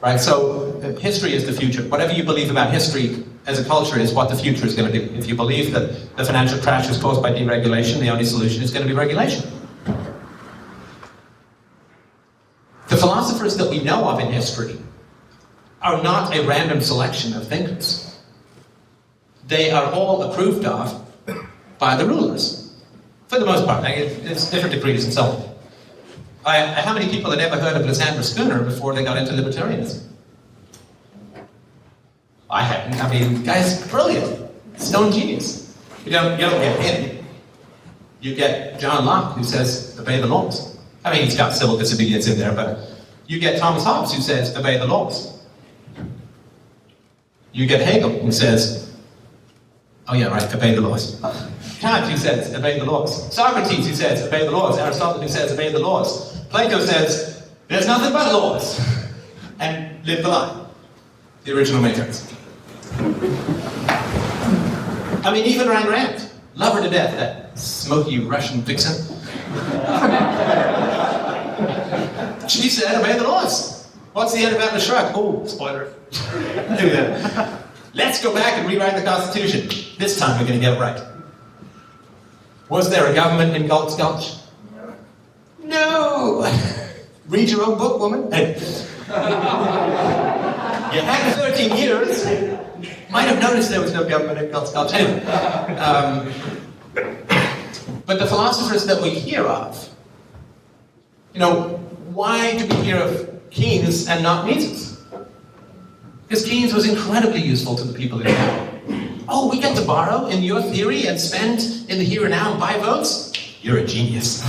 Right, so history is the future. Whatever you believe about history as a culture is what the future is going to do. If you believe that the financial crash was caused by deregulation, the only solution is going to be regulation. The philosophers that we know of in history are not a random selection of thinkers. They are all approved of by the rulers, for the most part. It's different degrees and so on. How many people had ever heard of Lysander Spooner before they got into libertarianism? I hadn't. I mean, the guy's brilliant. Stone genius. You don't get him. You get John Locke, who says, obey the laws. I mean, he's got civil disobedience in there, but you get Thomas Hobbes, who says, obey the laws. You get Hegel, who says, oh yeah, right, obey the laws. Kant, who says, obey the laws. Socrates, who says, obey the laws. Aristotle, who says, obey the laws. Plato says, there's nothing but laws. And live the lie. The original Matrix. I mean, even Ayn Rand, love her to death, that smoky Russian vixen. She said, obey the laws. What's the end about the shrug? Oh, spoiler. Do that. Let's go back and rewrite the Constitution. This time we're going to get it right. Was there a government in Galt's Gulch? No! Read your own book, woman. Hey. You had 13 years. Might have noticed there was no government in Galt's Gulch. Anyway. But the philosophers that we hear of, you know, why do we hear of Keynes and not Mises? Because Keynes was incredibly useful to the people in power. Oh, we get to borrow in your theory and spend in the here and now and buy votes? You're a genius.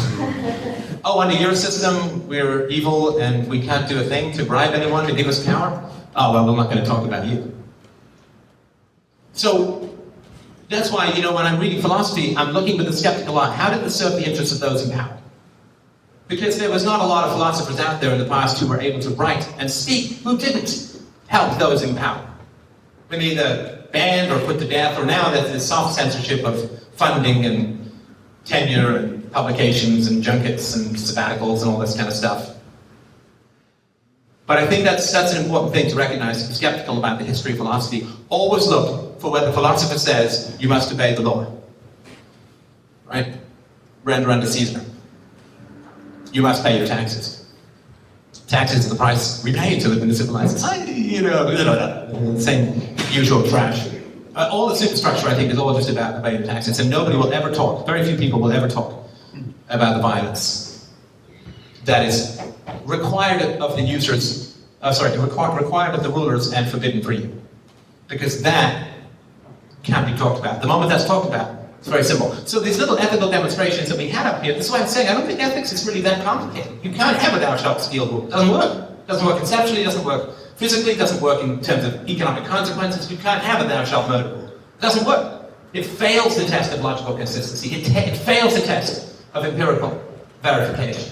Oh, under your system, we're evil and we can't do a thing to bribe anyone to give us power? Oh, well, we're not going to talk about you. So, that's why, you know, when I'm reading philosophy, I'm looking with a skeptical eye. How did this serve the interests of those in power? Because there was not a lot of philosophers out there in the past who were able to write and speak who didn't help those in power. When they either banned or put to death, or now there's this soft censorship of funding and tenure and publications and junkets and sabbaticals and all this kind of stuff. But I think that's an important thing to recognize. Be skeptical about the history of philosophy. Always look for where the philosopher says you must obey the law. Right? Render unto Caesar. You must pay your taxes. Taxes are the price we pay to live in a civilized society. You know, same usual trash. All the superstructure, I think, is all just about obeying taxes, and nobody will ever talk, very few people will ever talk about the violence that is required of the users, required of the rulers and forbidden for you. Because that can't be talked about. The moment that's talked about, it's very simple. So these little ethical demonstrations that we had up here, this is why I'm saying I don't think ethics is really that complicated. You can't have a thou shalt steal rule. It doesn't work. It doesn't work conceptually, it doesn't work physically, it doesn't work in terms of economic consequences. You can't have a thou shalt murder rule. It doesn't work. It fails the test of logical consistency. It fails the test of empirical verification.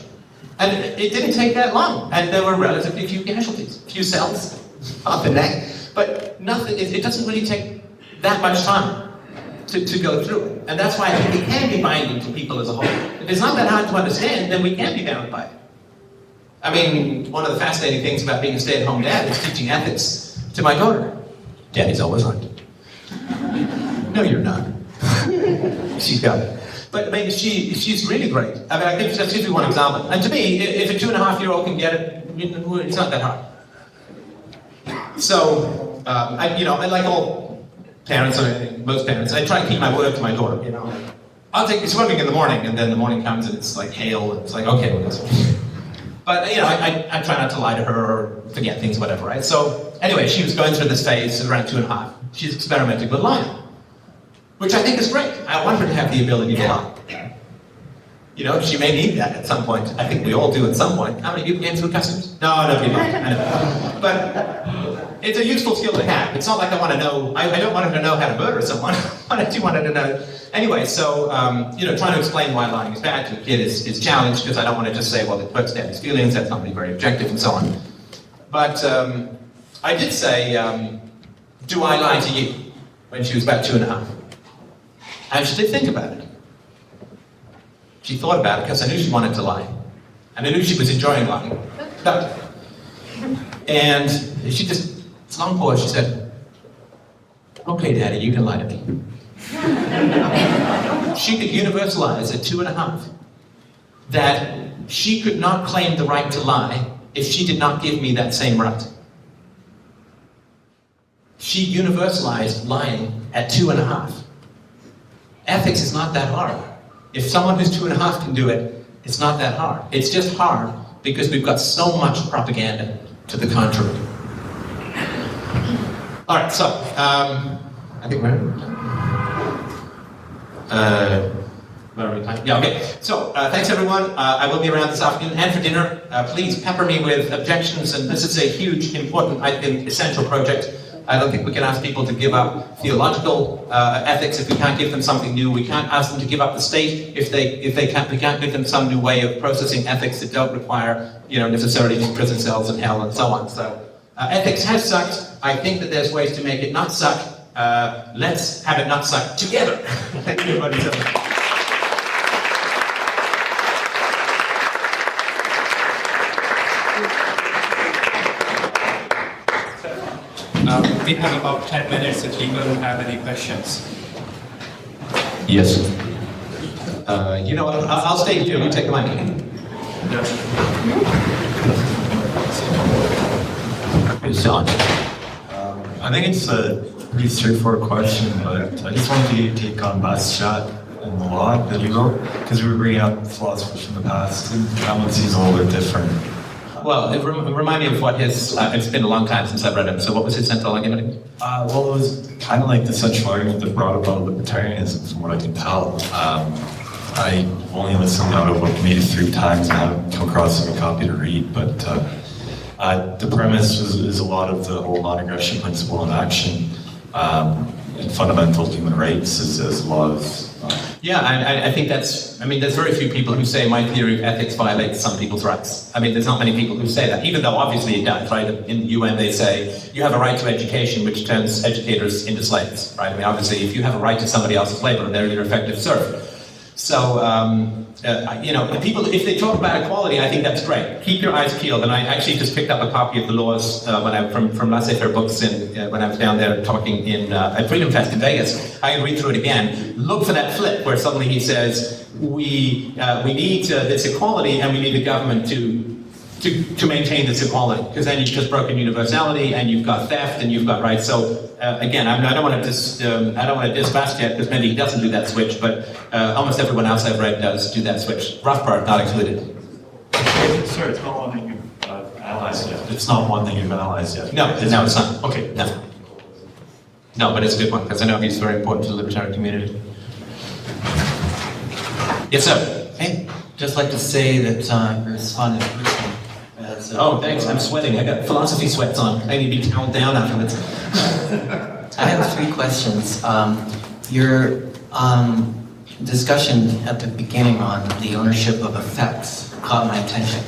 And it didn't take that long. And there were relatively few casualties. A few cells on the neck. But nothing, it doesn't really take that much time to go through it. And that's why I think it can be binding to people as a whole. If it's not that hard to understand, then we can be bound by it. I mean, one of the fascinating things about being a stay-at-home dad is teaching ethics to my daughter. Daddy's always right. No, you're not. She's got it. But I mean, she's really great. I mean, I think just give you one example. And to me, if a 2.5-year-old can get it, it's not that hard. So, I like all parents, most parents, I try and keep my word to my daughter, you know. I'll take you swimming in the morning, and then the morning comes and it's like hail, and it's like, okay, well, that's But, you know, I try not to lie to her or forget things, whatever, right? So anyway, she was going through this phase around 2.5. She's experimenting with lying, which I think is great. I want her to have the ability to lie. You know, she may need that at some point. I think we all do at some point. How many people came through customs? No, people. I know. But it's a useful skill to have. It's not like I want to know, I don't want her to know how to murder someone. I do want her to know. Anyway, so, you know, trying to explain why lying is bad to a kid is challenged, because I don't want to just say, well, it hurts daddy's feelings, that's not really very objective, and so on. But I did say, do I lie to you? When she was about 2.5. And she did think about it. She thought about it because I knew she wanted to lie. And I knew she was enjoying lying. And she just, it's a long pause, she said, okay, Daddy, you can lie to me. She could universalize at 2.5 that she could not claim the right to lie if she did not give me that same right. She universalized lying at 2.5. Ethics is not that hard. If someone who's 2.5 can do it, it's not that hard. It's just hard because we've got so much propaganda to the contrary. All right, so I think we're. Where are we? Yeah, okay. So thanks everyone. I will be around this afternoon and for dinner. Please pepper me with objections, and this is a huge, important, I think, essential project. I don't think we can ask people to give up theological ethics if we can't give them something new. We can't ask them to give up the state if they can't. We can't give them some new way of processing ethics that don't require, you know, necessarily prison cells and hell and so on. So ethics has sucked. I think that there's ways to make it not suck. Let's have it not suck together. Thank you, everybody. We have about 10 minutes if people have any questions. Yes. You know what? I'll stay here. You take the mic. It's on. I think it's a pretty straightforward question, but I just wanted to get your take on Bastiat and the law that he wrote, because we were bringing up philosophers from the past, and that one seems a little bit different. Well, remind me of what his, it's been a long time since I've read him, so what was his central argument? Well, it was kind of like the central argument that brought about libertarianism, from what I can tell. I only listened to AUDIOBOOK maybe 3 times and haven't come across a copy to read, but the premise is a lot of the whole non-aggression principle in action, and fundamental human rights as a lot of... Yeah, I think that's, I mean, there's very few people who say my theory of ethics violates some people's rights. I mean, there's not many people who say that, even though obviously it does, right? In the UN they say, you have a right to education, which turns educators into slaves, right? I mean, obviously, if you have a right to somebody else's labor, they're your effective serf. So, you know, the people, if they talk about equality, I think that's great. Keep your eyes peeled. And I actually just picked up a copy of the laws from Laissez-Faire Books when I was down there talking at Freedom Fest in Vegas. I can read through it again. Look for that flip where suddenly he says, we need this equality and we need the government to maintain this equality, because then you've just broken universality and you've got theft and you've got rights. So again, I don't want to diss Bastiat because maybe he doesn't do that switch, but almost everyone else I've read does do that switch. Rothbard not included. Sir, it's not one thing you've analyzed yet. It's not one thing you've analyzed yet. No, it's not. Okay. No, but it's a good one because I know he's very important to the libertarian community. Yes, sir. Hey, just like to say that you're responding to person. Oh, thanks. I'm sweating. I got philosophy sweats on. I need to be toweled down afterwards. I have 3 questions. Your discussion at the beginning on the ownership of effects caught my attention.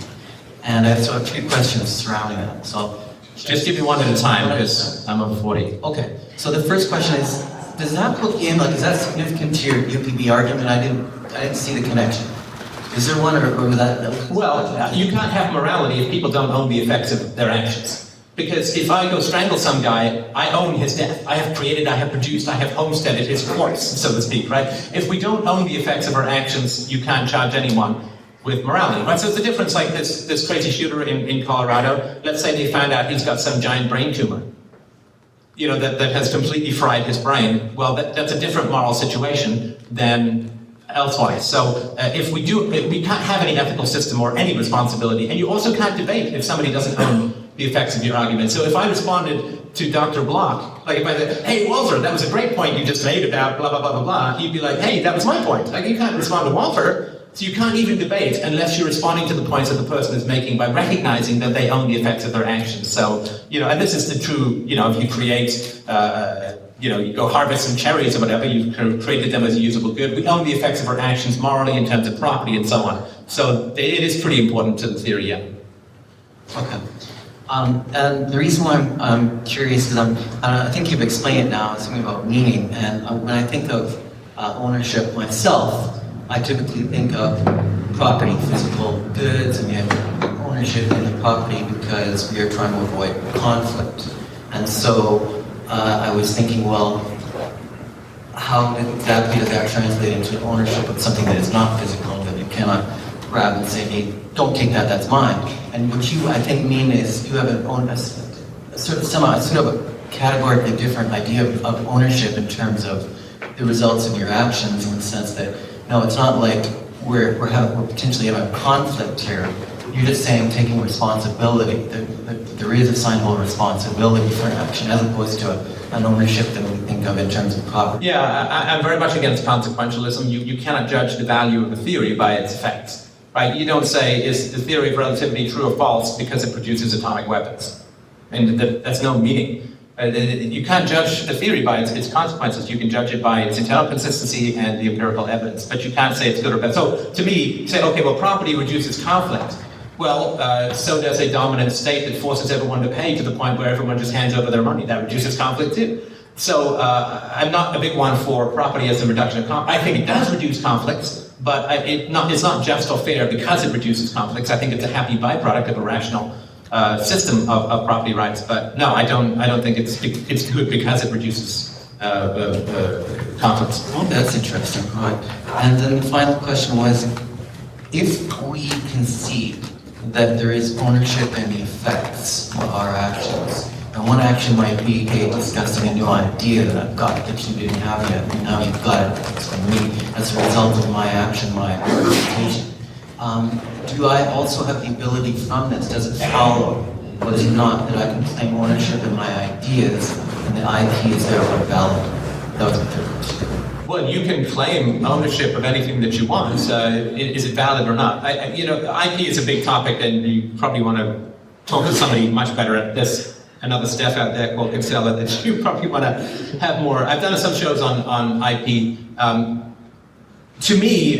And I have 3 questions surrounding that. So Just give me one at a time because I'm over 40. okay. So the first question is, does that put in, like, is that significant to your UPB argument? I didn't see the connection. Is there one, or that? Well, you can't have morality if people don't own the effects of their actions. Because if I go strangle some guy, I own his death. I have created, I have produced, I have homesteaded his corpse, so to speak, right? If we don't own the effects of our actions, you can't charge anyone with morality, right? So it's the difference, like this crazy shooter in Colorado. Let's say they found out he's got some giant brain tumor, you know, that has completely fried his brain. Well, that's a different moral situation than elsewise. So if we can't have any ethical system or any responsibility, and you also can't debate if somebody doesn't own the effects of your argument. So if I responded to Dr. Block, like if I said, hey, Walter, that was a great point you just made about blah, blah, blah, blah, blah, he'd be like, hey, that was my point. Like, you can't respond to Walter. So you can't even debate unless you're responding to the points that the person is making by recognizing that they own the effects of their actions. So, and this is the true, if you create, you go harvest some cherries or whatever, you've created them as a usable good. We own the effects of our actions morally in terms of property and so on. So it is pretty important to the theory, yeah. Okay. And the reason why I'm curious is I think you've explained it now, it's something about meaning. And when I think of ownership myself, I typically think of property, physical goods, and yet ownership in the property because we are trying to avoid conflict. And so I was thinking, well, how exactly does that translate into ownership of something that is not physical, that you cannot grab and say, hey, don't take that, that's mine. And what you, I think, mean is you have a sort of a categorically different idea of ownership in terms of the results of your actions, in the sense that, no, it's not like we're potentially having a conflict here. You're just saying taking responsibility. There is assignable responsibility for action, as opposed to an ownership that we think of in terms of property. Yeah, I'm very much against consequentialism. You cannot judge the value of a theory by its effects, right? You don't say, is the theory of relativity true or false because it produces atomic weapons? And that's no meaning. You can't judge a theory by its consequences. You can judge it by its internal consistency and the empirical evidence, but you can't say it's good or bad. So to me, say, okay, well, property reduces conflict. Well, so does a dominant state that forces everyone to pay to the point where everyone just hands over their money. That reduces conflict too. So I'm not a big one for property as a reduction of conflict. I think it does reduce conflicts, but it's not just or fair because it reduces conflicts. I think it's a happy byproduct of a rational system of property rights. But no, I don't think it's good because it reduces conflicts. Oh, that's interesting. Right. And then the final question was, if we concede that there is ownership in the effects of our actions, and one action might be, hey, discussing a new idea that I've got that you didn't have yet, and now you've got it, it's from me, as a result of my action, my representation. Do I also have the ability from this? Does it follow, or does it not, that I can claim ownership in my ideas, and the IP is therefore valid? That was my third question. Well, you can claim ownership of anything that you want. Is it valid or not? IP is a big topic, and you probably want to talk to somebody much better at this. Another Steph out there called Kinsella that you probably want to have more. I've done some shows on IP. To me,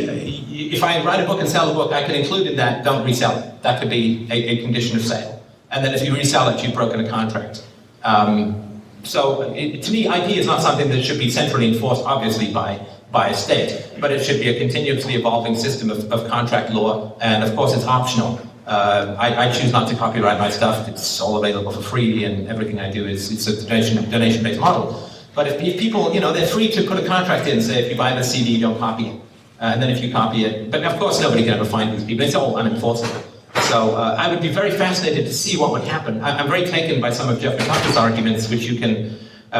if I write a book and sell a book, I could include in that, don't resell it. That could be a condition of sale. And then if you resell it, you've broken a contract. To me, IP is not something that should be centrally enforced, obviously, by a state, but it should be a continuously evolving system of contract law, and of course it's optional. I choose not to copyright my stuff. It's all available for free, and everything I do it's a donation-based model. But if people, they're free to put a contract in, say if you buy the CD, don't copy it. And then if you copy it, but of course nobody can ever find these people. It's all unenforceable. So I would be very fascinated to see what would happen. I'm very taken by some of Jeffrey Tucker's arguments, which you can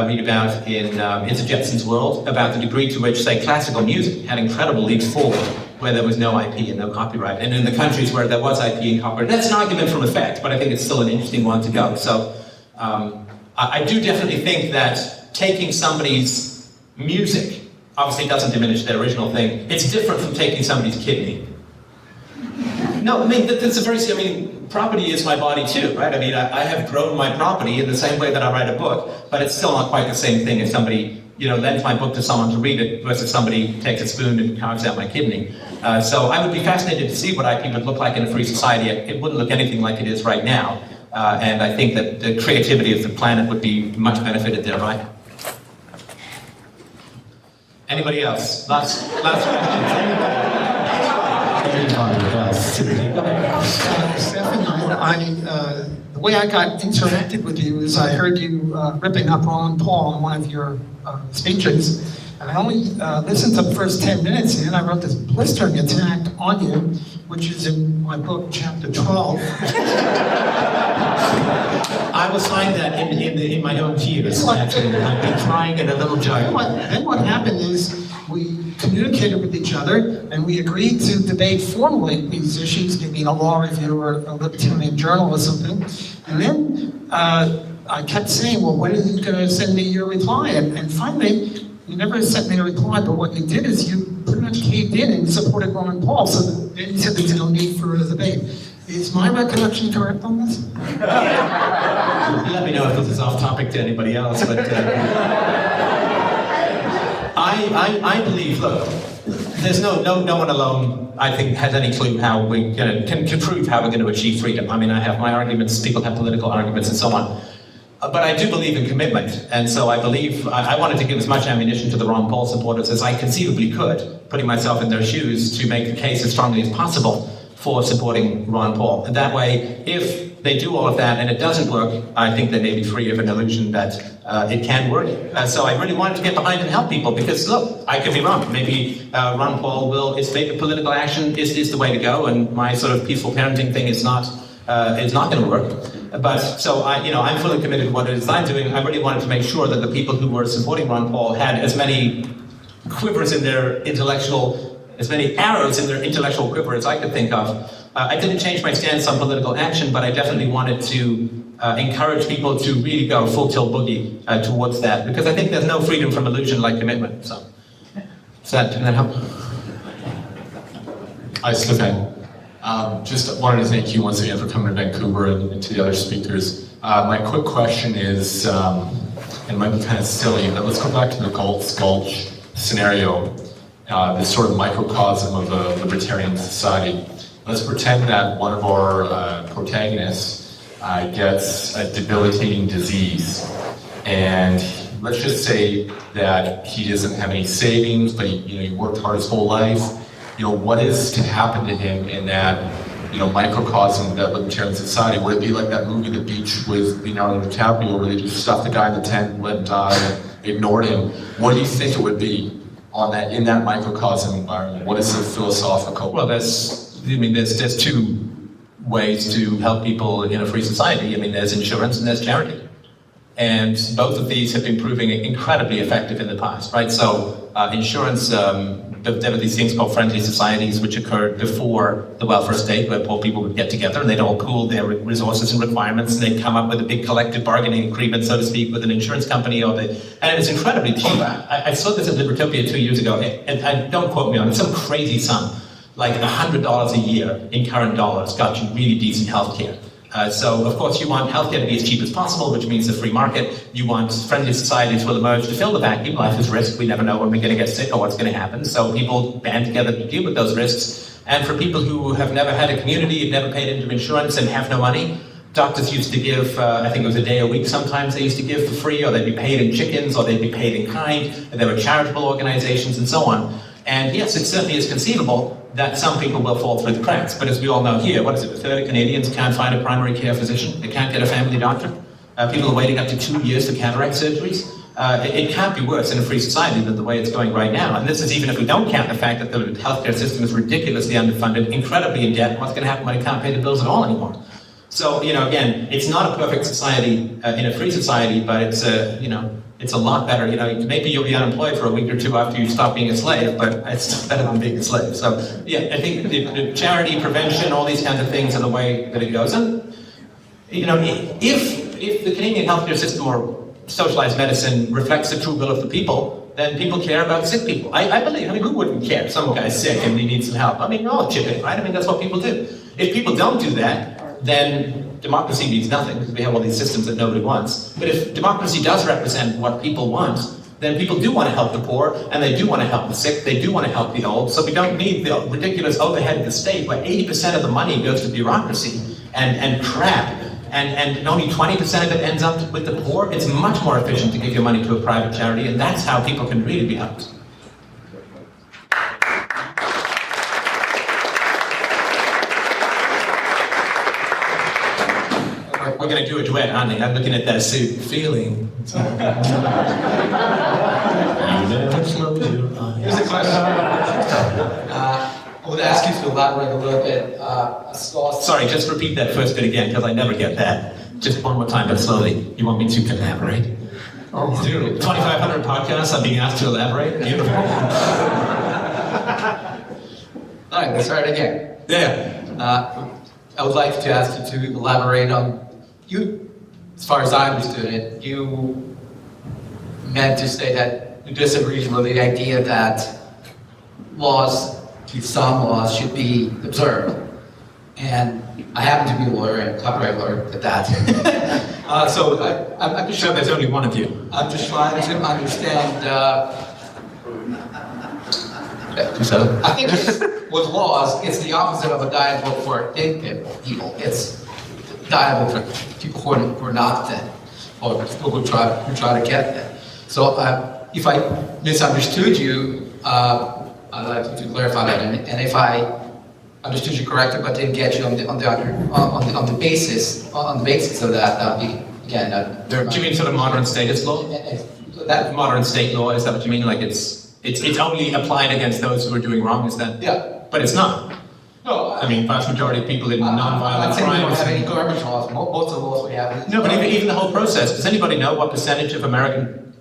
read about in Into Jetson's World, about the degree to which, say, classical music had incredible leaps forward where there was no IP and no copyright. And in the countries where there was IP and copyright, that's an argument from effect, but I think it's still an interesting one to go. So I do definitely think that taking somebody's music obviously doesn't diminish their original thing. It's different from taking somebody's kidney. No, I mean, that's a very, property is my body too, right? I have grown my property in the same way that I write a book, but it's still not quite the same thing if somebody, lends my book to someone to read it versus somebody takes a spoon and carves out my kidney. So I would be fascinated to see what IP would look like in a free society. It wouldn't look anything like it is right now. And I think that the creativity of the planet would be much benefited thereby. Anybody else? Last question. Stefan, the way I got interacted with you is I heard you ripping up Ron Paul in one of your speeches, and I only listened to the first 10 minutes, and then I wrote this blistering attack on you, which is in my book, chapter 12. I will sign that in my own tears, actually. I've been trying it a little joke. Then what happened is we communicated with each other, and we agreed to debate formally these issues, maybe in a law review or a libertarian journal or something. And then I kept saying, well, when are you going to send me your reply? And finally, you never sent me a reply, but what you did is you pretty much caved in and supported Ron Paul, so then you said there's no need for a debate. Is my recollection correct on this? Let me know if this is off topic to anybody else, but I believe, look, there's no one alone, I think, has any clue how we can prove how we're going to achieve freedom. I mean, I have my arguments, people have political arguments and so on. But I do believe in commitment, and so I believe, I wanted to give as much ammunition to the Ron Paul supporters as I conceivably could, putting myself in their shoes to make the case as strongly as possible for supporting Ron Paul. And that way, if they do all of that and it doesn't work, I think they may be free of an illusion that it can work. So I really wanted to get behind and help people because, look, I could be wrong. Maybe Ron Paul maybe political action is the way to go, and my sort of peaceful parenting thing is not going to work. But so I'm fully committed to what it is I'm doing. I really wanted to make sure that the people who were supporting Ron Paul had as many quivers in their as many arrows in their intellectual quiver as I could think of. I didn't change my stance on political action, but I definitely wanted to encourage people to really go full tilt boogie towards that, because I think there's no freedom from illusion like commitment. So, can that help? Hi, Stefan. Just wanted to thank you once again for coming to Vancouver and to the other speakers. My quick question is, and it might be kind of silly, but let's go back to the Gulch scenario, this sort of microcosm of a libertarian society. Let's pretend that one of our protagonists gets a debilitating disease, and let's just say that he doesn't have any savings, but he worked hard his whole life. What is to happen to him in that, microcosm of that libertarian society? Would it be like that movie, The Beach, with Leonardo DiCaprio, where they just stuffed the guy in the tent, let him die, and ignored him? What do you think it would be in that microcosm environment? What is the philosophical? Well, there's two ways to help people in a free society. I mean, there's insurance and there's charity. And both of these have been proving incredibly effective in the past, right? So insurance, there were these things called friendly societies which occurred before the welfare state, where poor people would get together and they'd all pool their resources and requirements, and they'd come up with a big collective bargaining agreement, so to speak, with an insurance company. And it was incredibly cheap. I saw this at Libertopia 2 years ago, and don't quote me on it, some crazy sum, like $100 a year in current dollars got you really decent health care. So, of course, you want healthcare to be as cheap as possible, which means the free market. You want friendly societies will emerge to fill the vacuum. Life is risk. We never know when we're going to get sick or what's going to happen. So people band together to deal with those risks. And for people who have never had a community, have never paid into insurance and have no money, doctors used to give, I think it was a day a week sometimes they used to give for free, or they'd be paid in chickens, or they'd be paid in kind. And there were charitable organizations and so on. And yes, it certainly is conceivable that some people will fall through the cracks. But as we all know here, a third of Canadians can't find a primary care physician. They can't get a family doctor. People are waiting up to 2 years for cataract surgeries. It can't be worse in a free society than the way it's going right now. And this is even if we don't count the fact that the healthcare system is ridiculously underfunded, incredibly in debt, and what's going to happen when it can't pay the bills at all anymore. So, again, it's not a perfect society in a free society, but it's a lot better. Maybe you'll be unemployed for a week or two after you stop being a slave, but it's better than being a slave. So, yeah, I think the charity, prevention, all these kinds of things are the way that it goes. And, if the Canadian healthcare system or socialized medicine reflects the true will of the people, then people care about sick people. I believe, who wouldn't care? Some guy's sick and he needs some help. We're all chip in, right? That's what people do. If people don't do that, then democracy means nothing, because we have all these systems that nobody wants. But if democracy does represent what people want, then people do want to help the poor, and they do want to help the sick, they do want to help the old, so we don't need the ridiculous overhead of the state where 80% of the money goes to bureaucracy and crap, and only 20% of it ends up with the poor. It's much more efficient to give your money to a private charity, and that's how people can really be helped. We're going to do a duet, aren't we? I'm looking at that suit, feeling. Here's a question. I would ask you to elaborate a little bit. Sorry, just repeat that first bit again, because I never get that. Just one more time, but slowly. You want me to elaborate? Dude, 2,500 podcasts, I'm being asked to elaborate. Beautiful. All right, let's start again. Yeah. I would like to ask you to elaborate on, you, as far as I understood it, you meant to say that you disagree with the idea that laws, some laws, should be observed. And I happen to be a lawyer and copyright lawyer at that. So I'm just Sure, there's only one of you. I'm just trying to understand. I think with laws, it's the opposite of a dialogue for people. It's dialogue for people who are not thin, or people who try to get thin. So if I misunderstood you, I'd like you to clarify that. And if I understood you correctly, but didn't get you on the basis of that, again, Do you mean sort of modern status law? that Modern state law, is that what you mean? Like it's only applied against those who are doing wrong, is that? yeah. But it's not. No, I mean, vast majority of people in I'm non-violent not saying we don't crimes. have any garbage laws. Most of the laws we have. No, but even the whole process. Does anybody know what percentage of American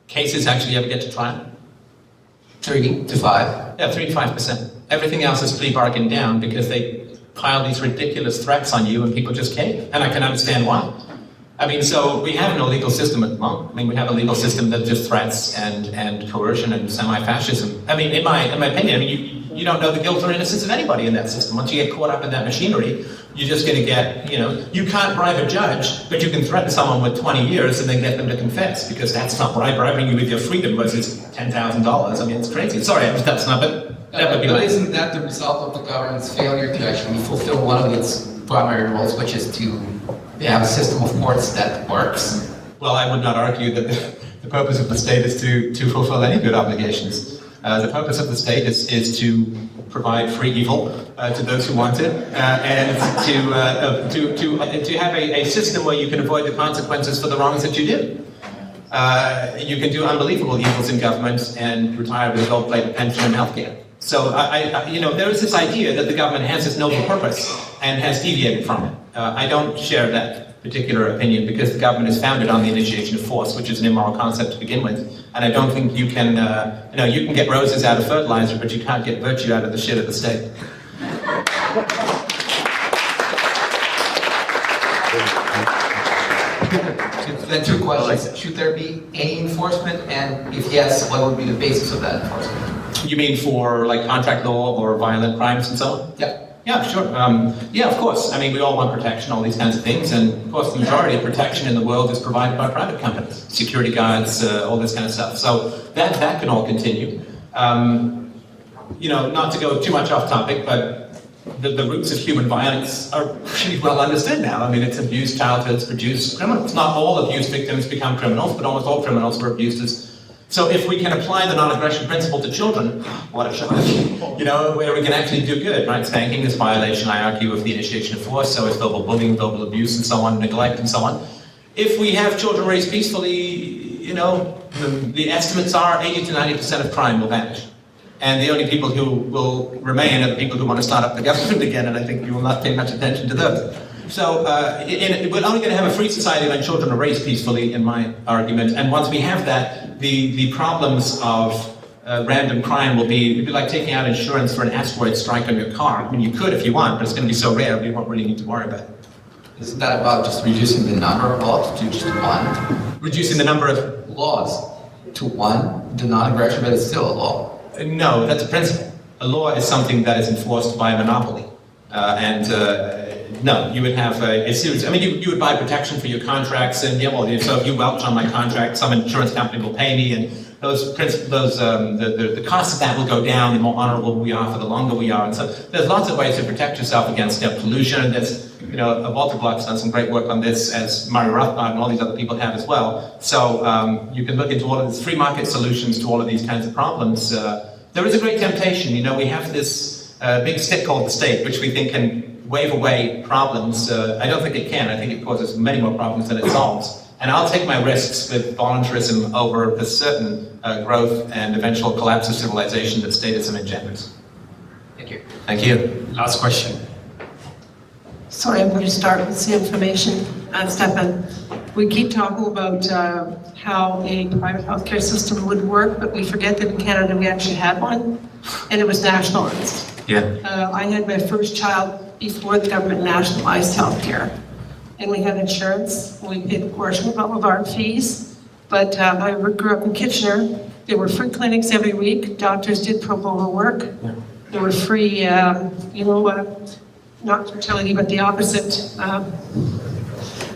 cases actually ever get to trial? 3 to 5. Yeah, 3 to 5%. Everything else is plea bargained down because they pile these ridiculous threats on you and people just cave. And I can understand why. I mean, so we have no legal system at the moment. I mean, we have a legal system that just threats and coercion and semi-fascism. I mean, in my opinion, I mean, you don't know the guilt or innocence of anybody in that system. Once you get caught up in that machinery, you're just going to get, you can't bribe a judge, but you can threaten someone with 20 years and then get them to confess, because that's not bribing you with your freedom versus $10,000. I mean, it's crazy. Sorry, that's not, but that would be But like... isn't that the result of the government's failure to actually fulfill one of its primary roles, which is to have a system of courts that works? Well, I would not argue that the purpose of the state is to fulfill any good obligations. The purpose of the state is to provide free evil to those who want it, and to have a system where you can avoid the consequences for the wrongs that you do. You can do unbelievable evils in government and retire with a gold-plated pension and healthcare. So, there is this idea that the government has this noble purpose and has deviated from it. I don't share that particular opinion because the government is founded on the initiation of force, which is an immoral concept to begin with. And I don't think you can, you can get roses out of fertilizer, but you can't get virtue out of the shit of the state. Then 2 questions. Should there be any enforcement? And if yes, what would be the basis of that enforcement? You mean for like contract law or violent crimes and so on? Yeah. Yeah, sure. Yeah, of course. I mean, we all want protection, all these kinds of things, and of course the majority of protection in the world is provided by private companies, security guards, all this kind of stuff. So that can all continue. Not to go too much off topic, but the roots of human violence are pretty well understood now. I mean, it's abused childhoods produce criminals. Not all abuse victims become criminals, but almost all criminals were abused. So if we can apply the non-aggression principle to children, what a shock, where we can actually do good, right? Spanking is violation, I argue, of the initiation of force, so is verbal bullying, verbal abuse, and so on, neglect, and so on. If we have children raised peacefully, the estimates are 80 to 90% of crime will vanish. And the only people who will remain are the people who want to start up the government again, and I think you will not pay much attention to those. So we're only going to have a free society when children are raised peacefully, in my argument. And once we have that, the problems of random crime it'd be like taking out insurance for an asteroid strike on your car. I mean, you could if you want, but it's going to be so rare, we won't really need to worry about it. Isn't that about just reducing the number of laws to just 1? Reducing the number of laws to 1, the non-aggression, but it's still a law. No, that's a principle. A law is something that is enforced by a monopoly. No, you would have a series. I mean, you would buy protection for your contracts, and so if you welch on my contract, some insurance company will pay me, and the cost of that will go down. The more honorable we are, for the longer we are, and so there's lots of ways to protect yourself against pollution. There's, Walter Block's done some great work on this, as Murray Rothbard and all these other people have as well. So you can look into all of these free market solutions to all of these kinds of problems. There is a great temptation. We have this big stick called the state, which we think can wave away problems. I don't think it can. I think it causes many more problems than it solves. And I'll take my risks with voluntarism over the certain growth and eventual collapse of civilization that statism engenders. Thank you. Thank you. Last question. Sorry, I'm going to start with the information. Stefan, We keep talking about how a private healthcare system would work, but we forget that in Canada we actually had one, and it was nationalized. Yeah. I had my first child before the government nationalized healthcare. And we had insurance, and we paid a portion of all of our fees. But I grew up in Kitchener. There were free clinics every week. Doctors did pro bono work. There were free, not fertility, but the opposite,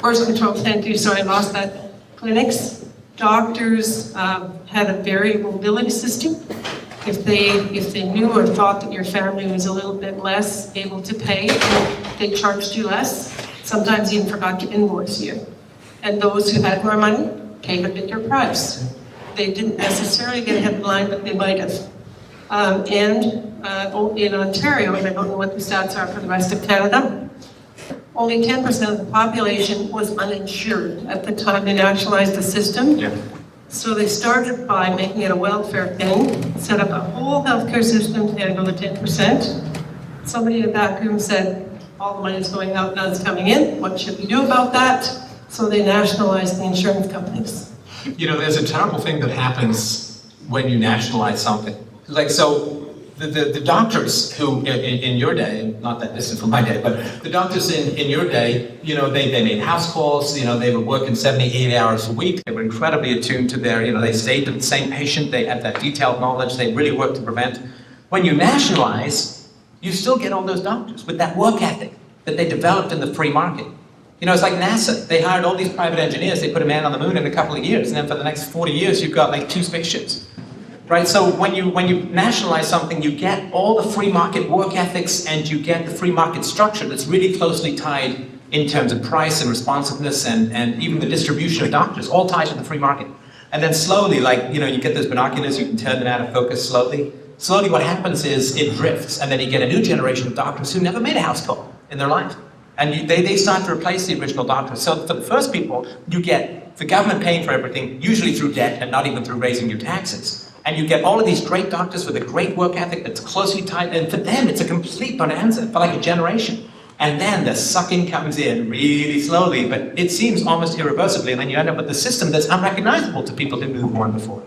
birth control, thank you, sorry, I lost that. Clinics, doctors had a variable billing system. If they knew or thought that your family was a little bit less able to pay, they charged you less, sometimes even forgot to invoice you. And those who had more money paid a bigger price. They didn't necessarily get a headline, but they might have. In Ontario, and I don't know what the stats are for the rest of Canada, only 10% of the population was uninsured at the time they nationalized the system. Yeah. So they started by making it a welfare thing, set up a whole healthcare system to handle the 10%. Somebody in the back room said, all the money is going out, none's coming in. What should we do about that? So they nationalized the insurance companies. You know, there's a terrible thing that happens when you nationalize something. Like, so the doctors who, in your day, not that distant from my day, but the doctors in your day, you know, they made house calls, you know, they were working 70, 80 hours a week. They were incredibly attuned to their, you know, they stayed with the same patient, they had that detailed knowledge, they really worked to prevent. When you nationalize, you still get all those doctors with that work ethic that they developed in the free market. You know, it's like NASA. They hired all these private engineers, they put a man on the moon in a couple of years, and then for the next 40 years, you've got like 2 spaceships. Right, so when you nationalize something, you get all the free market work ethics and you get the free market structure that's really closely tied in terms of price and responsiveness and even the distribution of doctors, all tied to the free market. And then slowly, like, you know, you get those binoculars, you can turn them out of focus slowly. Slowly what happens is it drifts, and then you get a new generation of doctors who never made a house call in their life. And they start to replace the original doctors. So for the first people, you get the government paying for everything, usually through debt and not even through raising your taxes. And you get all of these great doctors with a great work ethic that's closely tied, and for them it's a complete bonanza for like a generation. And then the sucking comes in really slowly, but it seems almost irreversibly, and then you end up with a system that's unrecognizable to people who knew the one before.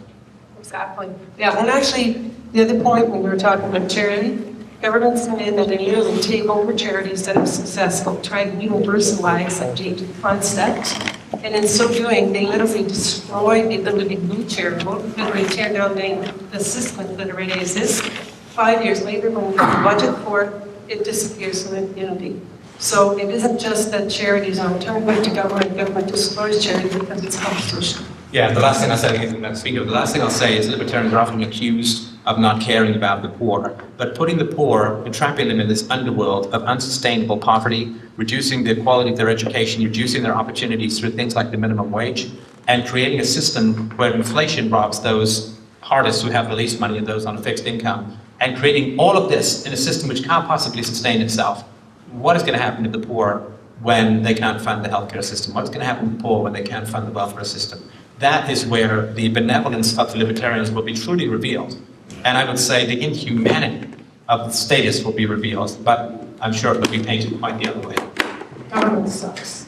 Exactly. Yeah, and actually, the other point when we were talking about charity, governments come in and they literally take over charities that are successful, try to universalize the concept. And in so doing, they literally destroy the ability to do charitable, literally tear down the system that already exists. 5 years later, when we have a budget for it, it disappears from the community. So it isn't just that charities aren't turned back to government destroys charity because it's constitutional. Yeah, the last thing I'll say, the last thing I'll say is libertarians are often accused of not caring about the poor, but putting the poor and trapping them in this underworld of unsustainable poverty, reducing the quality of their education, reducing their opportunities through things like the minimum wage, and creating a system where inflation robs those hardest who have the least money and those on a fixed income, and creating all of this in a system which can't possibly sustain itself. What is going to happen to the poor when they can't fund the healthcare system? What's going to happen to the poor when they can't fund the welfare system? That is where the benevolence of the libertarians will be truly revealed. And I would say the inhumanity of the status will be revealed, but I'm sure it will be painted quite the other way. Government sucks.